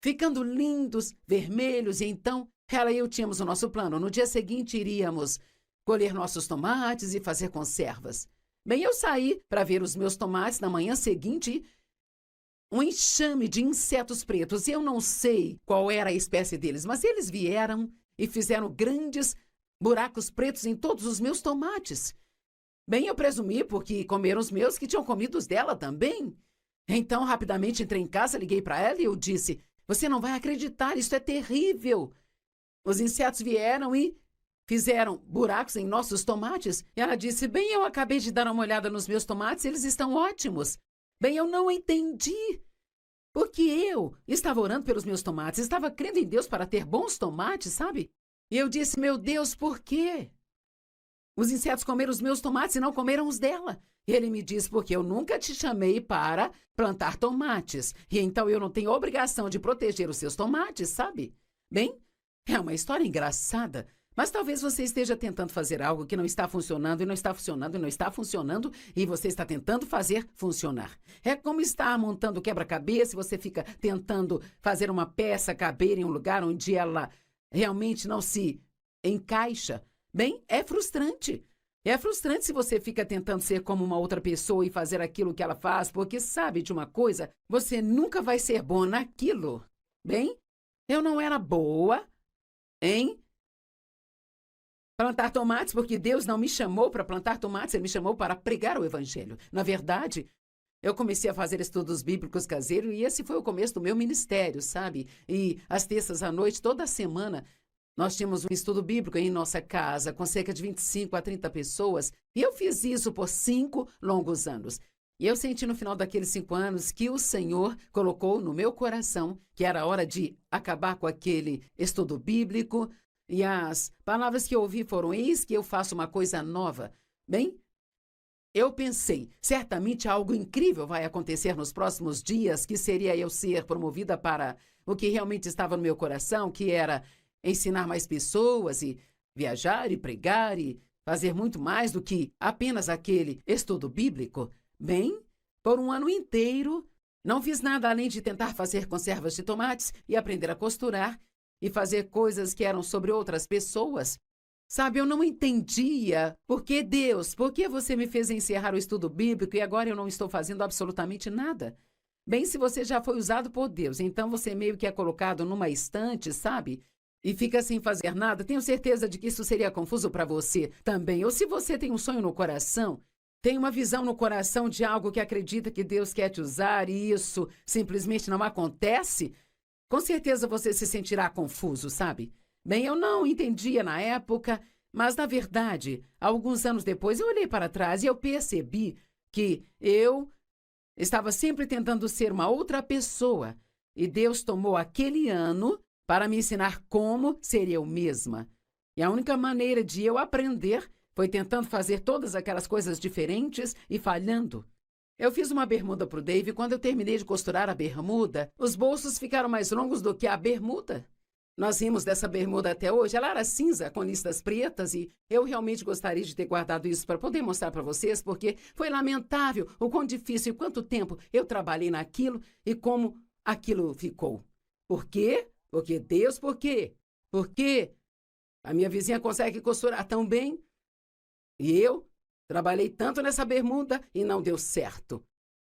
[SPEAKER 1] ficando lindos, vermelhos, e então ela e eu tínhamos o nosso plano. No dia seguinte iríamos colher nossos tomates e fazer conservas. Bem, eu saí para ver os meus tomates na manhã seguinte, um enxame de insetos pretos. Eu não sei qual era a espécie deles, mas eles vieram e fizeram grandes buracos pretos em todos os meus tomates. Bem, eu presumi, porque comeram os meus, que tinham comido os dela também. Então, rapidamente entrei em casa, liguei para ela e eu disse: "Você não vai acreditar, isso é terrível. Os insetos vieram e fizeram buracos em nossos tomates." E ela disse: "Bem, eu acabei de dar uma olhada nos meus tomates, eles estão ótimos." Bem, eu não entendi. Porque eu estava orando pelos meus tomates, estava crendo em Deus para ter bons tomates, sabe? E eu disse: "Meu Deus, por quê? Os insetos comeram os meus tomates e não comeram os dela." E ele me disse: "Porque eu nunca te chamei para plantar tomates. E então eu não tenho obrigação de proteger os seus tomates, sabe?" Bem, é uma história engraçada, mas talvez você esteja tentando fazer algo que não está funcionando e não está funcionando e não está funcionando, e você está tentando fazer funcionar. É como estar montando quebra-cabeça e você fica tentando fazer uma peça caber em um lugar onde ela realmente não se encaixa. Bem, é frustrante. É frustrante se você fica tentando ser como uma outra pessoa e fazer aquilo que ela faz, porque sabe de uma coisa? Você nunca vai ser bom naquilo. Bem, eu não era boa em plantar tomates, porque Deus não me chamou para plantar tomates, Ele me chamou para pregar o Evangelho. Na verdade, eu comecei a fazer estudos bíblicos caseiros e esse foi o começo do meu ministério, sabe? E às terças à noite, toda semana, nós tínhamos um estudo bíblico em nossa casa, com cerca de 25 a 30 pessoas, e eu fiz isso por 5 longos anos. E eu senti no final daqueles 5 anos que o Senhor colocou no meu coração que era hora de acabar com aquele estudo bíblico, e as palavras que eu ouvi foram: "Eis que eu faço uma coisa nova." Bem, eu pensei, certamente algo incrível vai acontecer nos próximos dias, que seria eu ser promovida para o que realmente estava no meu coração, que era ensinar mais pessoas e viajar e pregar e fazer muito mais do que apenas aquele estudo bíblico. Bem, por um ano inteiro, não fiz nada além de tentar fazer conservas de tomates e aprender a costurar e fazer coisas que eram sobre outras pessoas. Sabe, eu não entendia por que Deus, por que você me fez encerrar o estudo bíblico e agora eu não estou fazendo absolutamente nada? Bem, se você já foi usado por Deus, então você meio que é colocado numa estante, sabe? E fica sem fazer nada. Tenho certeza de que isso seria confuso para você também. Ou se você tem um sonho no coração, tem uma visão no coração de algo que acredita que Deus quer te usar e isso simplesmente não acontece, com certeza você se sentirá confuso, sabe? Bem, eu não entendia na época, mas na verdade, alguns anos depois eu olhei para trás e eu percebi que eu estava sempre tentando ser uma outra pessoa. E Deus tomou aquele ano para me ensinar como ser eu mesma. E a única maneira de eu aprender foi tentando fazer todas aquelas coisas diferentes e falhando. Eu fiz uma bermuda para o Dave e quando eu terminei de costurar a bermuda, os bolsos ficaram mais longos do que a bermuda. Nós rimos dessa bermuda até hoje. Ela era cinza com listas pretas e eu realmente gostaria de ter guardado isso para poder mostrar para vocês, porque foi lamentável o quão difícil e quanto tempo eu trabalhei naquilo e como aquilo ficou. Por quê? Porque Deus, por quê? Porque a minha vizinha consegue costurar tão bem e eu trabalhei tanto nessa bermuda e não deu certo.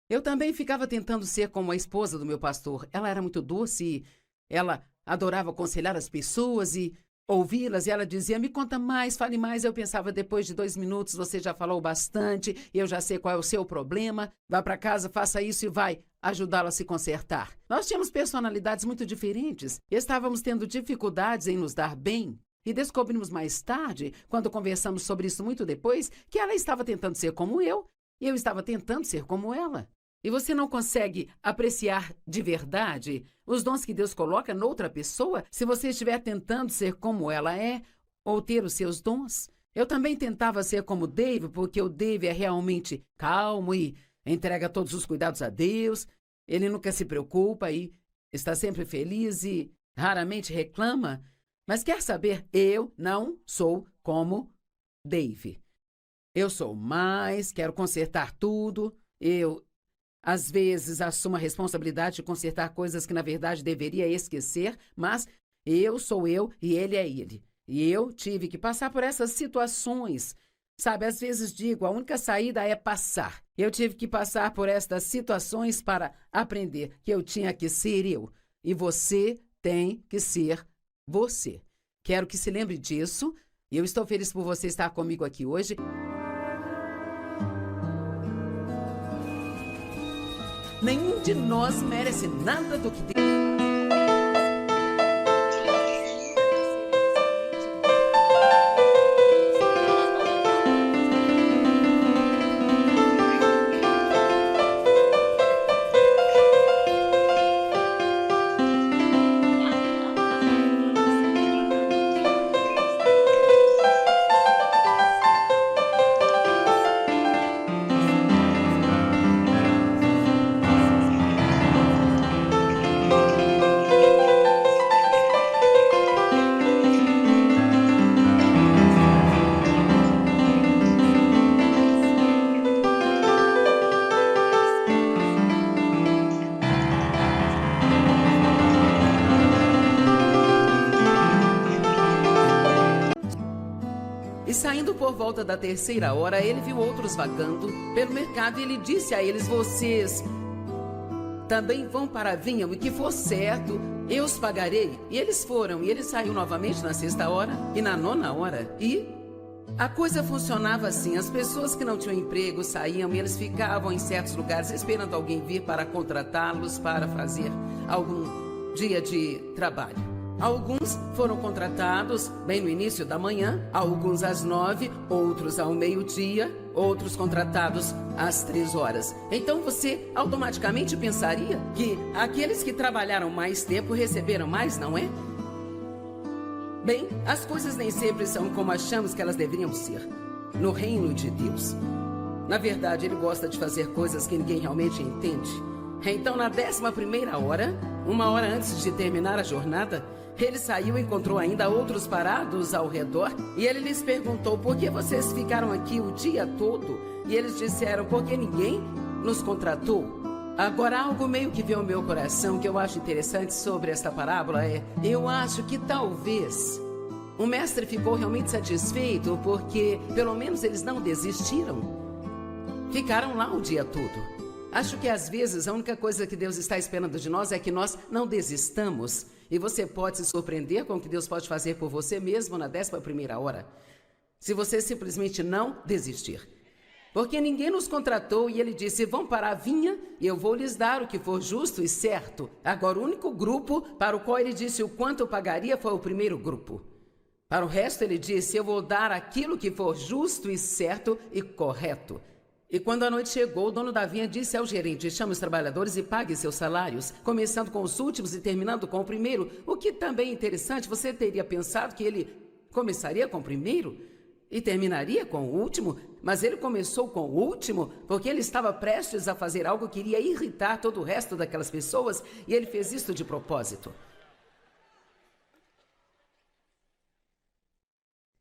[SPEAKER 1] Eu também ficava tentando ser como a esposa do meu pastor. Ela era muito doce e ela adorava aconselhar as pessoas e ouvi-las. E ela dizia: "Me conta mais, fale mais." Eu pensava: depois de 2 minutos você já falou bastante, eu já sei qual é o seu problema. Vá para casa, faça isso e vai ajudá-la a se consertar. Nós tínhamos personalidades muito diferentes e estávamos tendo dificuldades em nos dar bem. E descobrimos mais tarde, quando conversamos sobre isso muito depois, que ela estava tentando ser como eu e eu estava tentando ser como ela. E você não consegue apreciar de verdade os dons que Deus coloca noutra pessoa se você estiver tentando ser como ela é ou ter os seus dons. Eu também tentava ser como Dave, porque o Dave é realmente calmo e entrega todos os cuidados a Deus. Ele nunca se preocupa e está sempre feliz e raramente reclama. Mas quer saber, eu não sou como Dave. Eu sou mais, quero consertar tudo. Eu, às vezes, assumo a responsabilidade de consertar coisas que, na verdade, deveria esquecer, mas eu sou eu e ele é ele. E eu tive que passar por essas situações. Sabe, às vezes digo, a única saída é passar. Eu tive que passar por estas situações para aprender que eu tinha que ser eu. E você tem que ser você. Quero que se lembre disso. E eu estou feliz por você estar comigo aqui hoje. Nenhum de nós merece nada do que Deus... E saindo por volta da 3ª hora, ele viu outros vagando pelo mercado e ele disse a eles: vocês também vão para a vinha, o que for certo, eu os pagarei. E eles foram, e ele saiu novamente na 6ª hora e na 9ª hora. E a coisa funcionava assim: as pessoas que não tinham emprego saíam e eles ficavam em certos lugares esperando alguém vir para contratá-los para fazer algum dia de trabalho. Alguns foram contratados bem no início da manhã, alguns às 9, outros ao meio-dia, outros contratados às 3 horas. Então você automaticamente pensaria que aqueles que trabalharam mais tempo receberam mais, não é? Bem, as coisas nem sempre são como achamos que elas deveriam ser no reino de Deus. Na verdade, ele gosta de fazer coisas que ninguém realmente entende. Então, na 11ª hora, 1 hora antes de terminar a jornada, ele saiu e encontrou ainda outros parados ao redor e ele lhes perguntou: por que vocês ficaram aqui o dia todo? E eles disseram: porque ninguém nos contratou. Agora, algo meio que veio ao meu coração que eu acho interessante sobre esta parábola é: eu acho que talvez o mestre ficou realmente satisfeito porque pelo menos eles não desistiram. Ficaram lá o dia todo. Acho que às vezes a única coisa que Deus está esperando de nós é que nós não desistamos. E você pode se surpreender com o que Deus pode fazer por você mesmo na 11ª hora, se você simplesmente não desistir. Porque ninguém nos contratou e ele disse: vão para a vinha e eu vou lhes dar o que for justo e certo. Agora, o único grupo para o qual ele disse o quanto eu pagaria foi o primeiro grupo. Para o resto ele disse: eu vou dar aquilo que for justo e certo e correto. E quando a noite chegou, o dono da vinha disse ao gerente: chame os trabalhadores e pague seus salários, começando com os últimos e terminando com o primeiro. O que também é interessante, você teria pensado que ele começaria com o primeiro e terminaria com o último, mas ele começou com o último porque ele estava prestes a fazer algo que iria irritar todo o resto daquelas pessoas, e ele fez isso de propósito.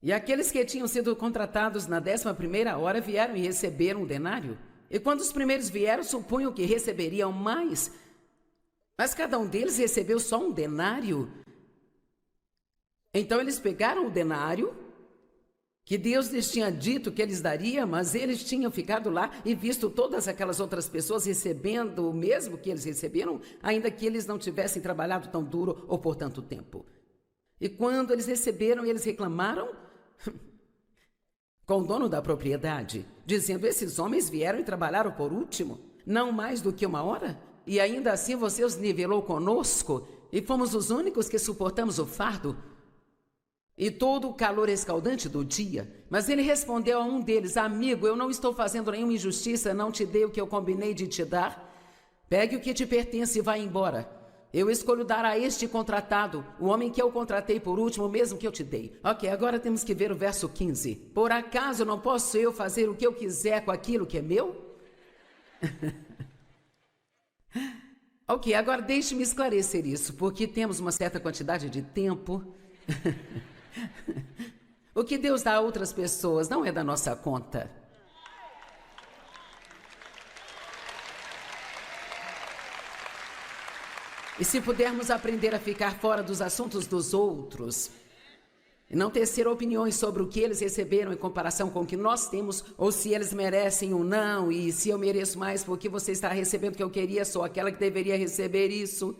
[SPEAKER 1] E aqueles que tinham sido contratados na 11ª hora vieram e receberam um denário. E quando os primeiros vieram, supunham que receberiam mais. Mas cada um deles recebeu só um denário. Então eles pegaram o denário que Deus lhes tinha dito que eles daria, mas eles tinham ficado lá e visto todas aquelas outras pessoas recebendo o mesmo que eles receberam, ainda que eles não tivessem trabalhado tão duro ou por tanto tempo. E quando eles receberam, eles reclamaram com o dono da propriedade, dizendo: esses homens vieram e trabalharam por último, não mais do que 1 hora? E ainda assim você os nivelou conosco e fomos os únicos que suportamos o fardo e todo o calor escaldante do dia. Mas ele respondeu a um deles: amigo, eu não estou fazendo nenhuma injustiça, não te dei o que eu combinei de te dar. Pegue o que te pertence e vá embora. Eu escolho dar a este contratado, o homem que eu contratei por último, mesmo que eu te dei. Ok, agora temos que ver o verso 15. Por acaso não posso eu fazer o que eu quiser com aquilo que é meu? Ok, agora deixe-me esclarecer isso, porque temos uma certa quantidade de tempo. O que Deus dá a outras pessoas não é da nossa conta. E se pudermos aprender a ficar fora dos assuntos dos outros, e não tecer opiniões sobre o que eles receberam em comparação com o que nós temos, ou se eles merecem ou não, e se eu mereço mais porque você está recebendo o que eu queria, sou aquela que deveria receber isso.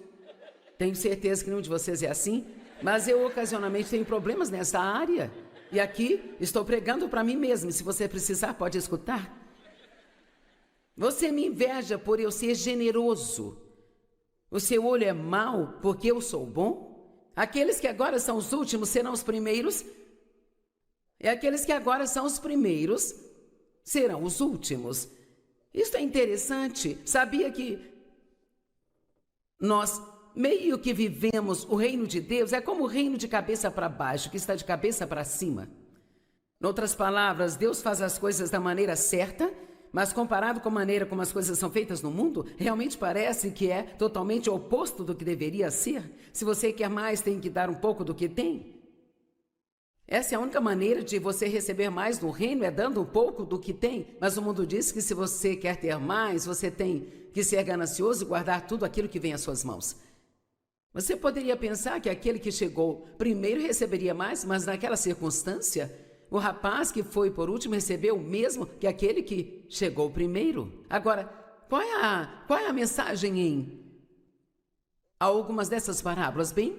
[SPEAKER 1] Tenho certeza que nenhum de vocês é assim, mas eu ocasionalmente tenho problemas nessa área. E aqui estou pregando para mim mesmo, se você precisar pode escutar. Você me inveja por eu ser generoso. O seu olho é mau porque eu sou bom? Aqueles que agora são os últimos serão os primeiros, e aqueles que agora são os primeiros serão os últimos. Isso é interessante. Sabia que nós meio que vivemos o reino de Deus, é como o reino de cabeça para baixo, que está de cabeça para cima. Em outras palavras, Deus faz as coisas da maneira certa, mas comparado com a maneira como as coisas são feitas no mundo, realmente parece que é totalmente o oposto do que deveria ser. Se você quer mais, tem que dar um pouco do que tem. Essa é a única maneira de você receber mais no reino, é dando um pouco do que tem. Mas o mundo diz que se você quer ter mais, você tem que ser ganancioso e guardar tudo aquilo que vem às suas mãos. Você poderia pensar que aquele que chegou primeiro receberia mais, mas naquela circunstância, o rapaz que foi por último recebeu o mesmo que aquele que chegou primeiro. Agora, qual é a mensagem em algumas dessas parábolas? Bem,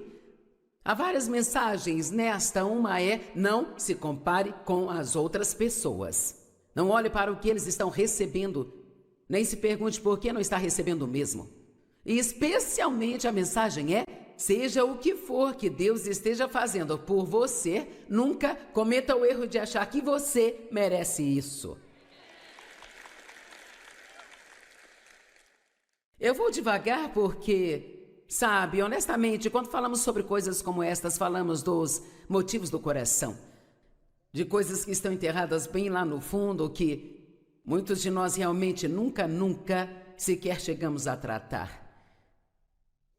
[SPEAKER 1] há várias mensagens nesta. Uma é: não se compare com as outras pessoas. Não olhe para o que eles estão recebendo, nem se pergunte por que não está recebendo o mesmo. E especialmente a mensagem é: seja o que for que Deus esteja fazendo por você, nunca cometa o erro de achar que você merece isso. Eu vou devagar porque, sabe, honestamente, quando falamos sobre coisas como estas, falamos dos motivos do coração, de coisas que estão enterradas bem lá no fundo, que muitos de nós realmente nunca sequer chegamos a tratar.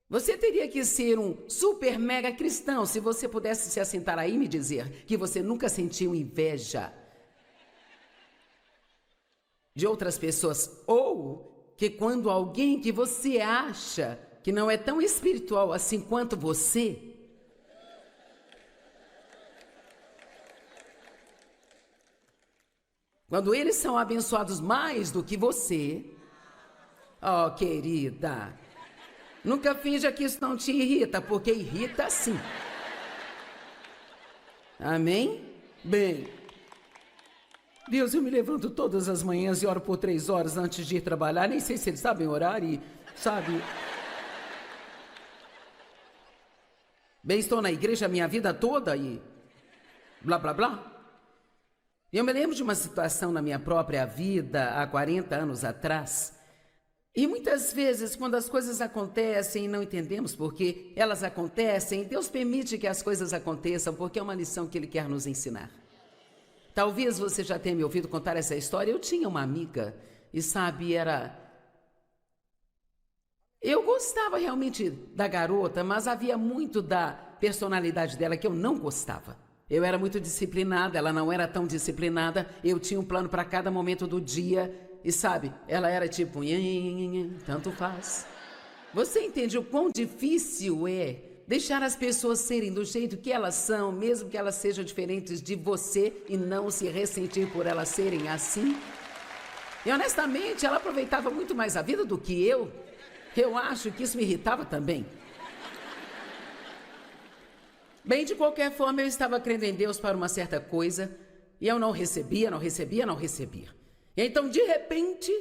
[SPEAKER 1] Você teria que ser um super mega cristão se você pudesse se assentar aí e me dizer que você nunca sentiu inveja de outras pessoas, ou que quando alguém que você acha que não é tão espiritual assim quanto você, quando eles são abençoados mais do que você, oh querida, nunca finja que isso não te irrita, porque irrita sim. Amém? Bem, Deus, eu me levanto todas as manhãs e oro por 3 horas antes de ir trabalhar. Nem sei se eles sabem orar e, sabe... Bem, estou na igreja a minha vida toda e... blá, blá, blá. Eu me lembro de uma situação na minha própria vida, há 40 anos atrás... E muitas vezes, quando as coisas acontecem e não entendemos por que elas acontecem, Deus permite que as coisas aconteçam, porque é uma lição que Ele quer nos ensinar. Talvez você já tenha me ouvido contar essa história. Eu tinha uma amiga, e sabe, eu gostava realmente da garota, mas havia muito da personalidade dela que eu não gostava. Eu era muito disciplinada, ela não era tão disciplinada, eu tinha um plano para cada momento do dia... E sabe, ela era tipo, tanto faz. Você entende o quão difícil é deixar as pessoas serem do jeito que elas são, mesmo que elas sejam diferentes de você, e não se ressentir por elas serem assim? E honestamente, ela aproveitava muito mais a vida do que eu. Eu acho que isso me irritava também. Bem, de qualquer forma, eu estava crendo em Deus para uma certa coisa, e eu não recebia. E então, de repente,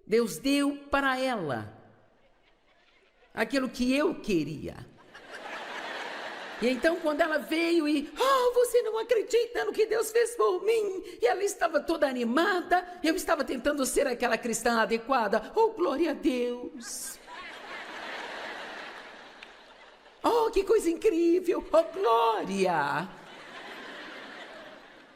[SPEAKER 1] Deus deu para ela aquilo que eu queria. E então, quando ela veio e... você não acredita no que Deus fez por mim. E ela estava toda animada. Eu estava tentando ser aquela cristã adequada. Oh, glória a Deus. Oh, que coisa incrível. Oh, glória.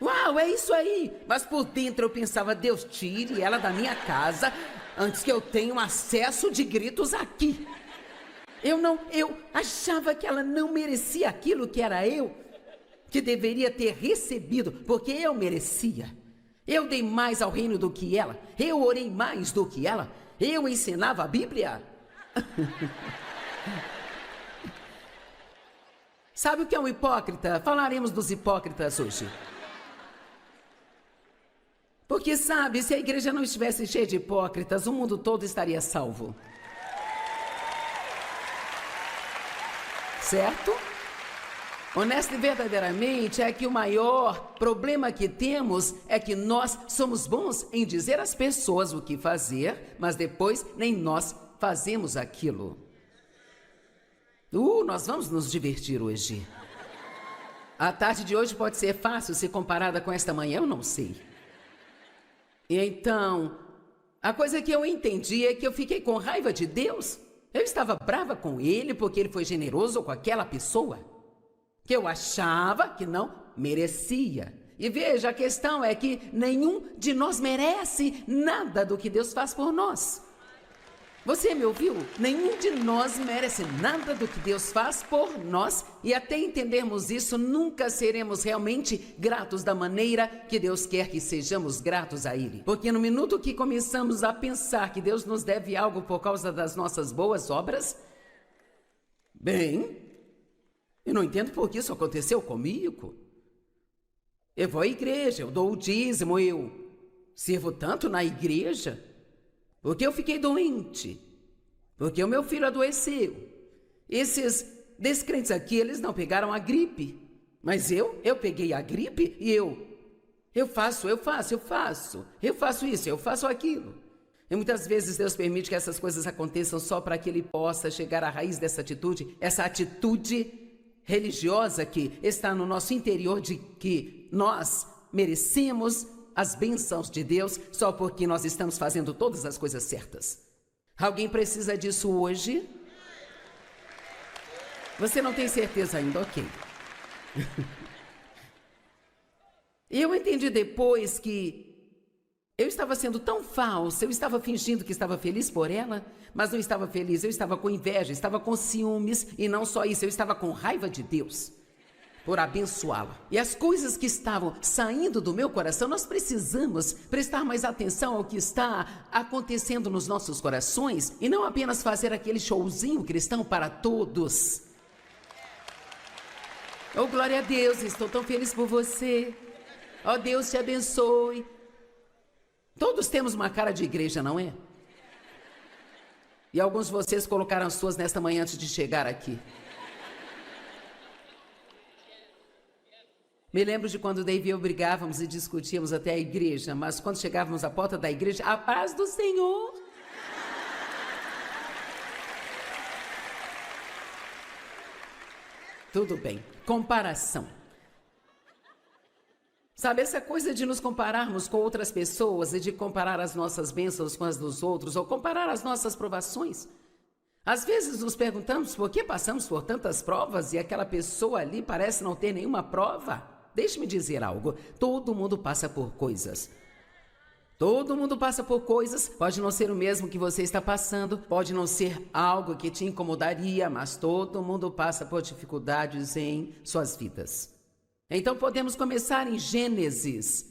[SPEAKER 1] Uau, é isso aí. Mas por dentro eu pensava: Deus, tire ela da minha casa antes que eu tenha um acesso de gritos aqui. Eu achava que ela não merecia aquilo que era eu, que deveria ter recebido, porque eu merecia. Eu dei mais ao reino do que ela, eu orei mais do que ela, eu ensinava a Bíblia. Sabe o que é um hipócrita? Falaremos dos hipócritas hoje. Porque, sabe, se a igreja não estivesse cheia de hipócritas, o mundo todo estaria salvo. Certo? Honesto e verdadeiramente, é que o maior problema que temos é que nós somos bons em dizer às pessoas o que fazer, mas depois nem nós fazemos aquilo. Nós vamos nos divertir hoje. A tarde de hoje pode ser fácil se comparada com esta manhã, eu não sei. E então, a coisa que eu entendi é que eu fiquei com raiva de Deus. Eu estava brava com Ele porque Ele foi generoso com aquela pessoa que eu achava que não merecia. E veja, a questão é que nenhum de nós merece nada do que Deus faz por nós. Você me ouviu? Nenhum de nós merece nada do que Deus faz por nós, e até entendermos isso, nunca seremos realmente gratos da maneira que Deus quer que sejamos gratos a Ele. Porque no minuto que começamos a pensar que Deus nos deve algo por causa das nossas boas obras, bem, eu não entendo por que isso aconteceu comigo. Eu vou à igreja, eu dou o dízimo, eu sirvo tanto na igreja. Porque eu fiquei doente, porque o meu filho adoeceu. Esses descrentes aqui, eles não pegaram a gripe, mas eu peguei a gripe e eu faço isso, eu faço aquilo. E muitas vezes Deus permite que essas coisas aconteçam só para que Ele possa chegar à raiz dessa atitude, essa atitude religiosa que está no nosso interior de que nós merecemos as bênçãos de Deus só porque nós estamos fazendo todas as coisas certas. Alguém precisa disso hoje? Você não tem certeza ainda, ok. E eu entendi depois que eu estava sendo tão falsa, eu estava fingindo que estava feliz por ela, mas não estava feliz, eu estava com inveja, estava com ciúmes, e não só isso, eu estava com raiva de Deus por abençoá-la. E as coisas que estavam saindo do meu coração, nós precisamos prestar mais atenção ao que está acontecendo nos nossos corações e não apenas fazer aquele showzinho cristão para todos. Oh, glória a Deus, estou tão feliz por você. Oh, Deus te abençoe. Todos temos uma cara de igreja, não é? E alguns de vocês colocaram as suas nesta manhã antes de chegar aqui. Me lembro de quando Dave e eu brigávamos e discutíamos até a igreja, mas quando chegávamos à porta da igreja, a paz do Senhor. Tudo bem, comparação. Sabe, essa coisa de nos compararmos com outras pessoas e de comparar as nossas bênçãos com as dos outros, ou comparar as nossas provações. Às vezes nos perguntamos por que passamos por tantas provas e aquela pessoa ali parece não ter nenhuma prova. Deixe-me dizer algo, todo mundo passa por coisas. Todo mundo passa por coisas, pode não ser o mesmo que você está passando, pode não ser algo que te incomodaria, mas todo mundo passa por dificuldades em suas vidas. Então podemos começar em Gênesis,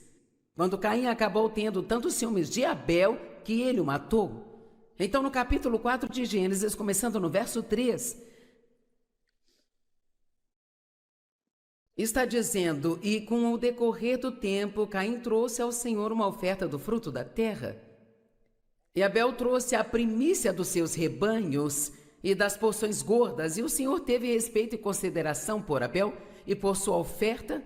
[SPEAKER 1] quando Caim acabou tendo tantos ciúmes de Abel que ele o matou. Então no capítulo 4 de Gênesis, começando no verso 3, está dizendo, e com o decorrer do tempo, Caim trouxe ao Senhor uma oferta do fruto da terra. E Abel trouxe a primícia dos seus rebanhos e das porções gordas, e o Senhor teve respeito e consideração por Abel e por sua oferta,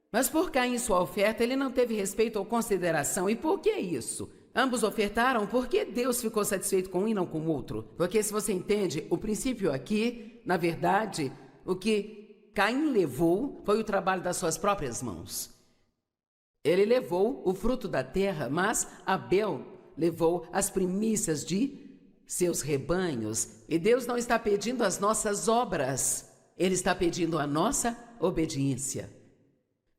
[SPEAKER 1] mas por Caim e sua oferta ele não teve respeito ou consideração. E por que isso? Ambos ofertaram porque Deus ficou satisfeito com um e não com o outro. Porque se você entende, o princípio aqui, na verdade, o que Caim levou foi o trabalho das suas próprias mãos. Ele levou o fruto da terra, mas Abel levou as primícias de seus rebanhos. E Deus não está pedindo as nossas obras, Ele está pedindo a nossa obediência.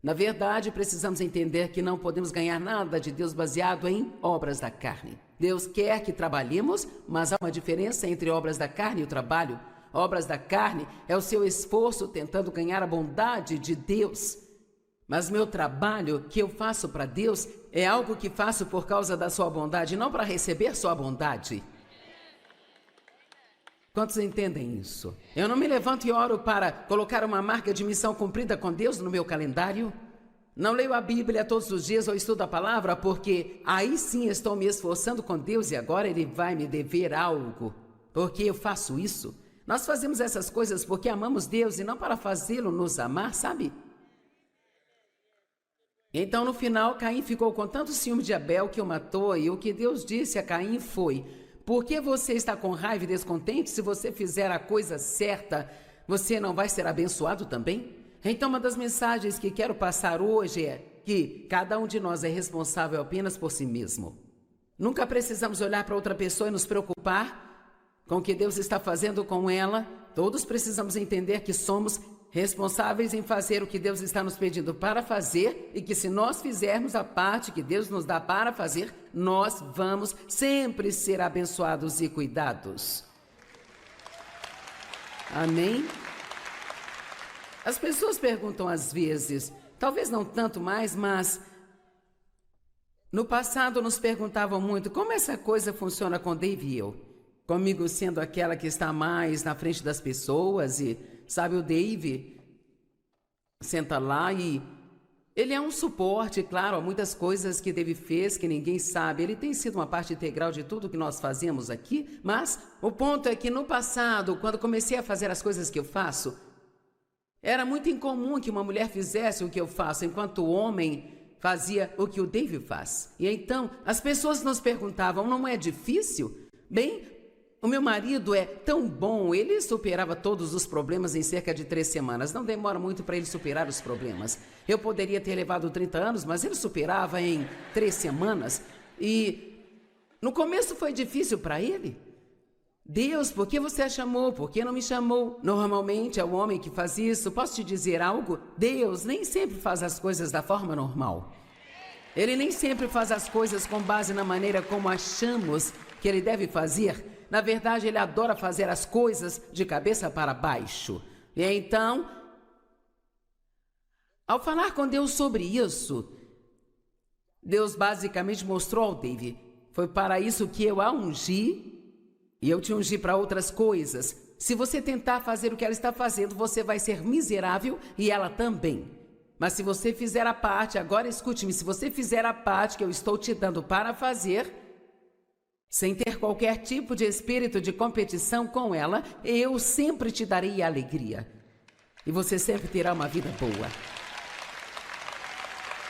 [SPEAKER 1] Na verdade, precisamos entender que não podemos ganhar nada de Deus baseado em obras da carne. Deus quer que trabalhemos, mas há uma diferença entre obras da carne e o trabalho. Obras da carne é o seu esforço tentando ganhar a bondade de Deus. Mas meu trabalho que eu faço para Deus é algo que faço por causa da sua bondade, não para receber sua bondade. Quantos entendem isso? Eu não me levanto e oro para colocar uma marca de missão cumprida com Deus no meu calendário. Não leio a Bíblia todos os dias ou estudo a palavra, porque aí sim estou me esforçando com Deus e agora Ele vai me dever algo. Porque eu faço isso. Nós fazemos essas coisas porque amamos Deus e não para fazê-lo nos amar, sabe? Então, no final, Caim ficou com tanto ciúme de Abel que o matou, e o que Deus disse a Caim foi: por que você está com raiva e descontente? Se você fizer a coisa certa, você não vai ser abençoado também? Então, uma das mensagens que quero passar hoje é que cada um de nós é responsável apenas por si mesmo. Nunca precisamos olhar para outra pessoa e nos preocupar com o que Deus está fazendo com ela. Todos precisamos entender que somos responsáveis em fazer o que Deus está nos pedindo para fazer e que se nós fizermos a parte que Deus nos dá para fazer, nós vamos sempre ser abençoados e cuidados. Amém? As pessoas perguntam às vezes, talvez não tanto mais, mas no passado nos perguntavam muito como essa coisa funciona com Dave e eu. Comigo sendo aquela que está mais na frente das pessoas e, sabe, o Dave senta lá e ele é um suporte, claro, a muitas coisas que Dave fez que ninguém sabe. Ele tem sido uma parte integral de tudo que nós fazemos aqui, mas o ponto é que no passado, quando comecei a fazer as coisas que eu faço, era muito incomum que uma mulher fizesse o que eu faço, enquanto o homem fazia o que o Dave faz. E então, as pessoas nos perguntavam, não é difícil? Bem, o meu marido é tão bom, ele superava todos os problemas em cerca de 3 semanas. Não demora muito para ele superar os problemas. Eu poderia ter levado 30 anos, mas ele superava em 3 semanas. E no começo foi difícil para ele. Deus, por que você a chamou? Por que não me chamou? Normalmente é o homem que faz isso. Posso te dizer algo? Deus nem sempre faz as coisas da forma normal. Ele nem sempre faz as coisas com base na maneira como achamos que ele deve fazer. Na verdade, ele adora fazer as coisas de cabeça para baixo. E então, ao falar com Deus sobre isso, Deus basicamente mostrou ao Dave, foi para isso que eu a ungi, e eu te ungi para outras coisas. Se você tentar fazer o que ela está fazendo, você vai ser miserável e ela também. Mas se você fizer a parte, agora escute-me, se você fizer a parte que eu estou te dando para fazer, sem ter qualquer tipo de espírito de competição com ela, eu sempre te darei alegria. E você sempre terá uma vida boa.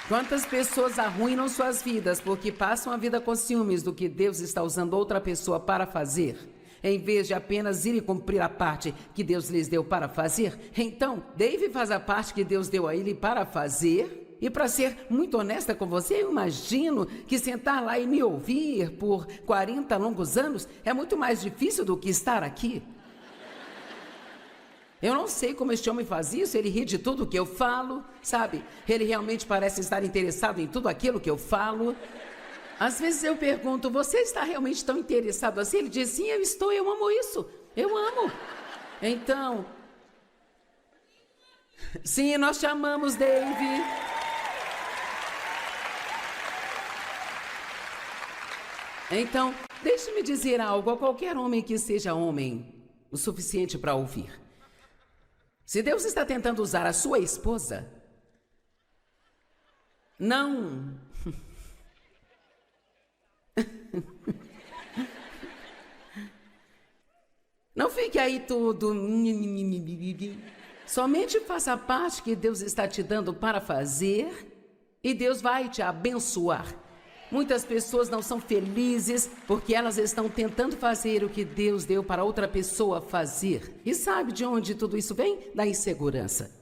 [SPEAKER 1] Quantas pessoas arruinam suas vidas porque passam a vida com ciúmes do que Deus está usando outra pessoa para fazer, em vez de apenas ir e cumprir a parte que Deus lhes deu para fazer? Então, Dave faz a parte que Deus deu a ele para fazer. E para ser muito honesta com você, eu imagino que sentar lá e me ouvir por 40 longos anos é muito mais difícil do que estar aqui. Eu não sei como este homem faz isso, ele ri de tudo que eu falo, sabe? Ele realmente parece estar interessado em tudo aquilo que eu falo. Às vezes eu pergunto, você está realmente tão interessado assim? Ele diz, sim, eu estou, eu amo isso, eu amo. Então, sim, nós te amamos, Dave. Então, deixe-me dizer algo a qualquer homem que seja homem o suficiente para ouvir. Se Deus está tentando usar a sua esposa, não... Não fique aí tudo... Somente faça a parte que Deus está te dando para fazer e Deus vai te abençoar. Muitas pessoas não são felizes porque elas estão tentando fazer o que Deus deu para outra pessoa fazer. E sabe de onde tudo isso vem? Da insegurança.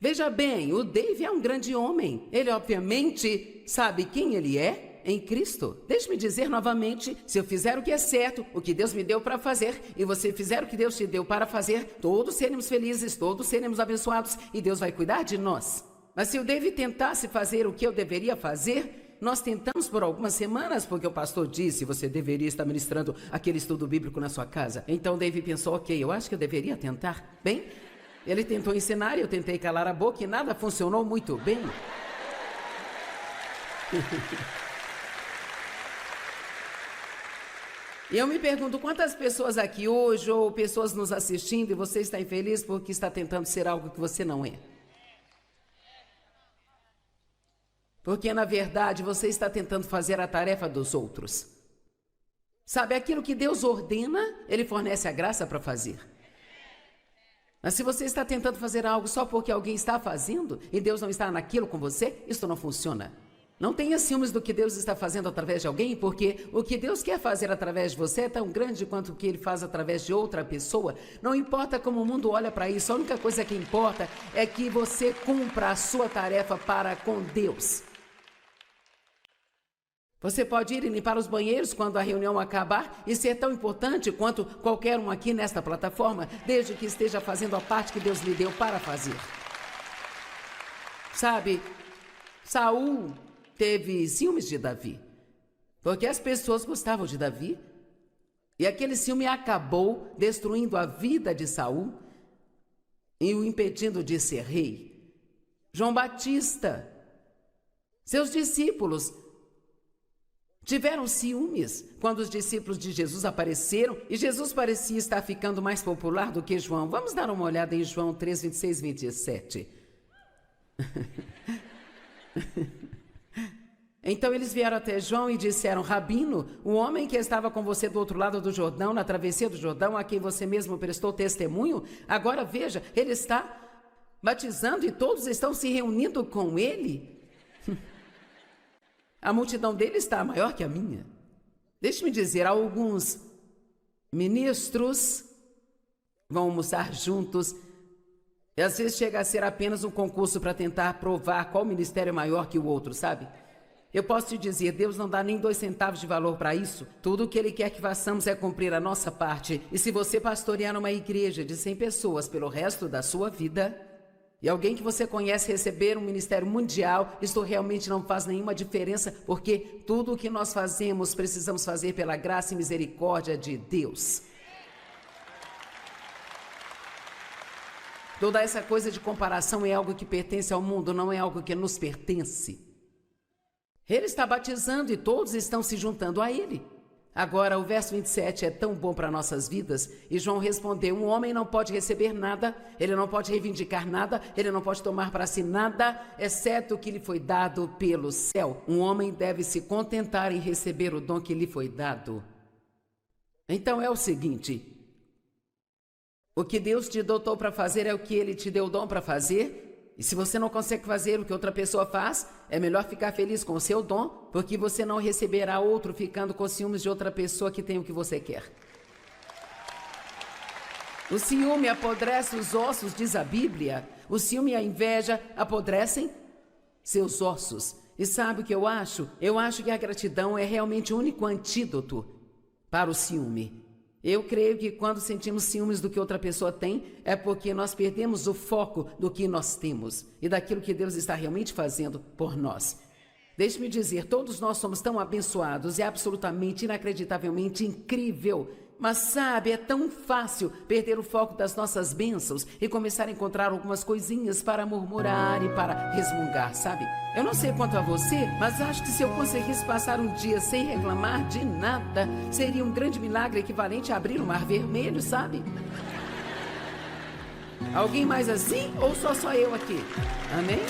[SPEAKER 1] Veja bem, o Dave é um grande homem. Ele obviamente sabe quem ele é em Cristo. Deixe-me dizer novamente, se eu fizer o que é certo, o que Deus me deu para fazer, e você fizer o que Deus te deu para fazer, todos seremos felizes, todos seremos abençoados e Deus vai cuidar de nós. Mas se o Dave tentasse fazer o que eu deveria fazer, nós tentamos por algumas semanas, porque o pastor disse, você deveria estar ministrando aquele estudo bíblico na sua casa. Então Dave pensou, ok, eu acho que eu deveria tentar. Bem, ele tentou ensinar e eu tentei calar a boca e nada funcionou muito bem. E eu me pergunto quantas pessoas aqui hoje, ou pessoas nos assistindo, e você está infeliz porque está tentando ser algo que você não é. Porque, na verdade, você está tentando fazer a tarefa dos outros. Sabe, aquilo que Deus ordena, Ele fornece a graça para fazer. Mas se você está tentando fazer algo só porque alguém está fazendo, e Deus não está naquilo com você, isso não funciona. Não tenha ciúmes do que Deus está fazendo através de alguém, porque o que Deus quer fazer através de você é tão grande quanto o que Ele faz através de outra pessoa. Não importa como o mundo olha para isso, a única coisa que importa é que você cumpra a sua tarefa para com Deus. Você pode ir e limpar os banheiros quando a reunião acabar e ser tão importante quanto qualquer um aqui nesta plataforma, desde que esteja fazendo a parte que Deus lhe deu para fazer. Sabe, Saul teve ciúmes de Davi, porque as pessoas gostavam de Davi, e aquele ciúme acabou destruindo a vida de Saul e o impedindo de ser rei. João Batista, seus discípulos tiveram ciúmes quando os discípulos de Jesus apareceram e Jesus parecia estar ficando mais popular do que João. Vamos dar uma olhada em João 3, 26 e 27. Então eles vieram até João e disseram: Rabino, o homem que estava com você do outro lado do Jordão, na travessia do Jordão, a quem você mesmo prestou testemunho, agora veja, ele está batizando e todos estão se reunindo com ele. A multidão dele está maior que a minha. Deixe-me dizer, alguns ministros vão almoçar juntos e às vezes chega a ser apenas um concurso para tentar provar qual ministério é maior que o outro, sabe? Eu posso te dizer, Deus não dá nem 2 centavos de valor para isso. Tudo o que Ele quer que façamos é cumprir a nossa parte. E se você pastorear uma igreja de 100 pessoas pelo resto da sua vida, e alguém que você conhece receber um ministério mundial, isso realmente não faz nenhuma diferença, porque tudo o que nós fazemos, precisamos fazer pela graça e misericórdia de Deus. Toda essa coisa de comparação é algo que pertence ao mundo, não é algo que nos pertence. Ele está batizando e todos estão se juntando a ele. Agora, o verso 27 é tão bom para nossas vidas. E João respondeu: um homem não pode receber nada, ele não pode reivindicar nada, ele não pode tomar para si nada, exceto o que lhe foi dado pelo céu. Um homem deve se contentar em receber o dom que lhe foi dado. Então é o seguinte: o que Deus te dotou para fazer é o que Ele te deu o dom para fazer. E se você não consegue fazer o que outra pessoa faz, é melhor ficar feliz com o seu dom, porque você não receberá outro ficando com ciúmes de outra pessoa que tem o que você quer. O ciúme apodrece os ossos, diz a Bíblia. O ciúme e a inveja apodrecem seus ossos. E sabe o que eu acho? Eu acho que a gratidão é realmente o único antídoto para o ciúme. Eu creio que quando sentimos ciúmes do que outra pessoa tem, é porque nós perdemos o foco do que nós temos e daquilo que Deus está realmente fazendo por nós. Deixe-me dizer, todos nós somos tão abençoados, é absolutamente, inacreditavelmente incrível. Mas sabe, é tão fácil perder o foco das nossas bênçãos e começar a encontrar algumas coisinhas para murmurar e para resmungar, sabe? Eu não sei quanto a você, mas acho que se eu conseguisse passar um dia sem reclamar de nada, seria um grande milagre equivalente a abrir o Mar Vermelho, sabe? Alguém mais assim ou só eu aqui? Amém?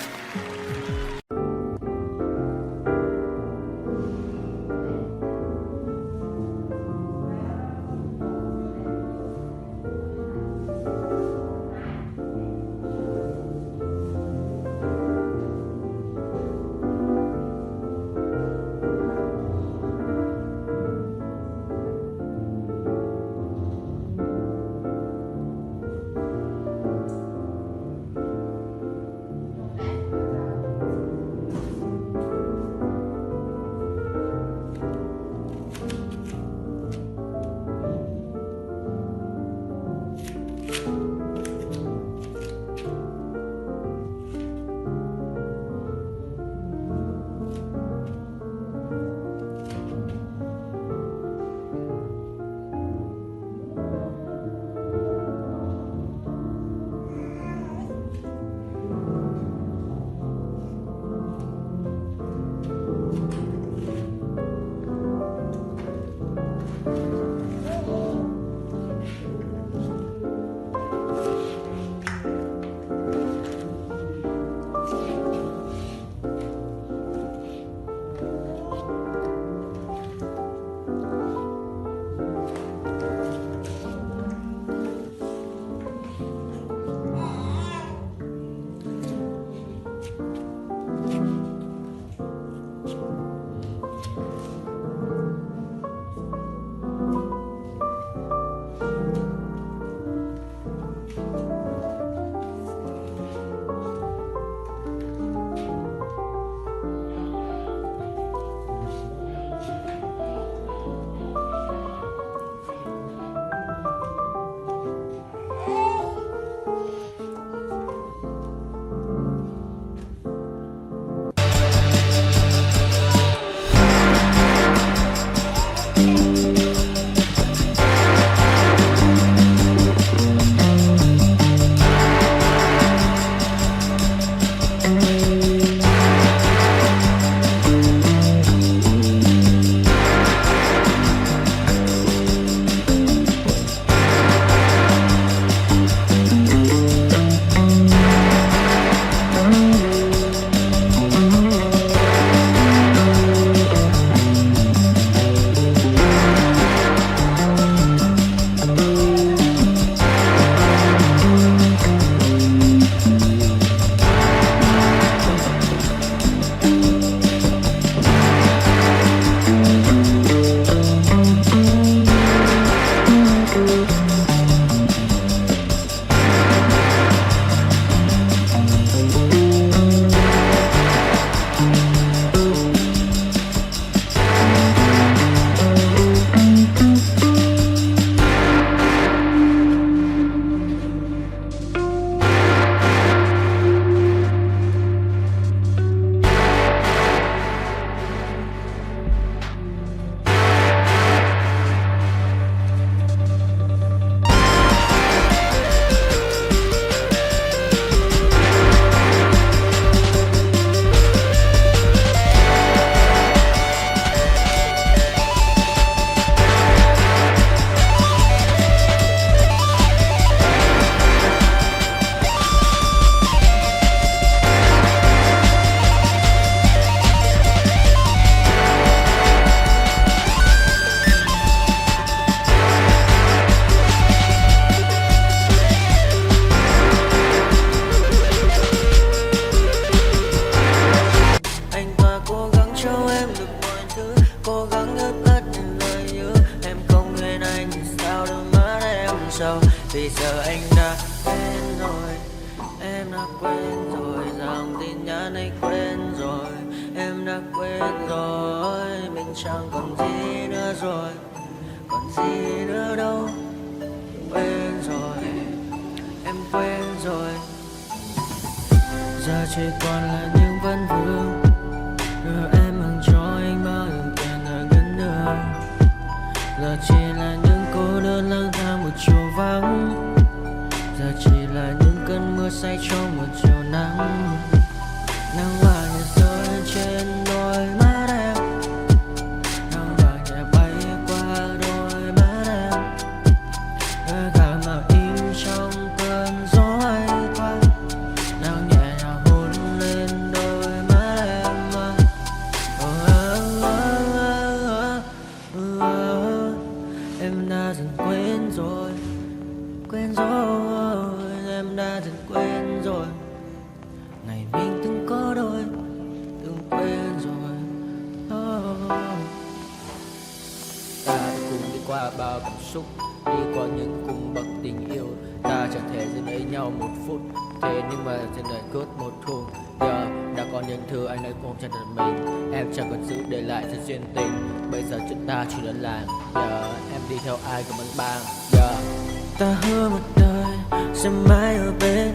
[SPEAKER 2] Vì giờ anh đã quen rồi, em đã quên rồi, dòng tin nhắn anh quên rồi, em đã quên rồi, mình chẳng còn gì nữa rồi, còn gì nữa đâu. Quên rồi, em quên rồi, giờ chỉ còn là những vấn vương. Đưa em mang cho anh bao những tiền ở gần đường. Giờ chỉ là những cô đơn lang thang một chiều vắng. Giờ chỉ là những cơn mưa say trong một chiều nắng. Nắng vàng nhẹ rơi trên đôi mắt em. Nắng vàng nhẹ bay qua đôi mắt em. Hơi cảm mà im trong cơn gió hay qua. Nắng nhẹ nhàng hôn lên đôi mắt em. Em đã dần quên rồi, quên rồi, em đã dần quên rồi. Ngày mình từng có đôi, từng quên rồi. Ta đã cùng đi qua bao cảm xúc, đi qua những cung bậc tình yêu. Ta chẳng thể giữ lấy nhau một phút, thế nhưng mà trên đời cướp một hôm. Giờ đã có những thứ anh ấy cũng chẳng được mình. Em chẳng còn giữ để lại cho duyên tình. Bây giờ chúng ta chỉ đơn làng. Giờ em đi theo ai của mình bang. Giờ ta hứa một đời sẽ mãi ở bên.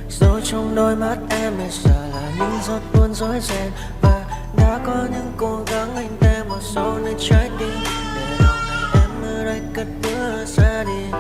[SPEAKER 2] Rồi trong đôi mắt em bây giờ là những giọt buồn rối ren. Và đã có những cố gắng anh đem một số nơi trái tim. Để lòng này em ở đây cất bước ra đi.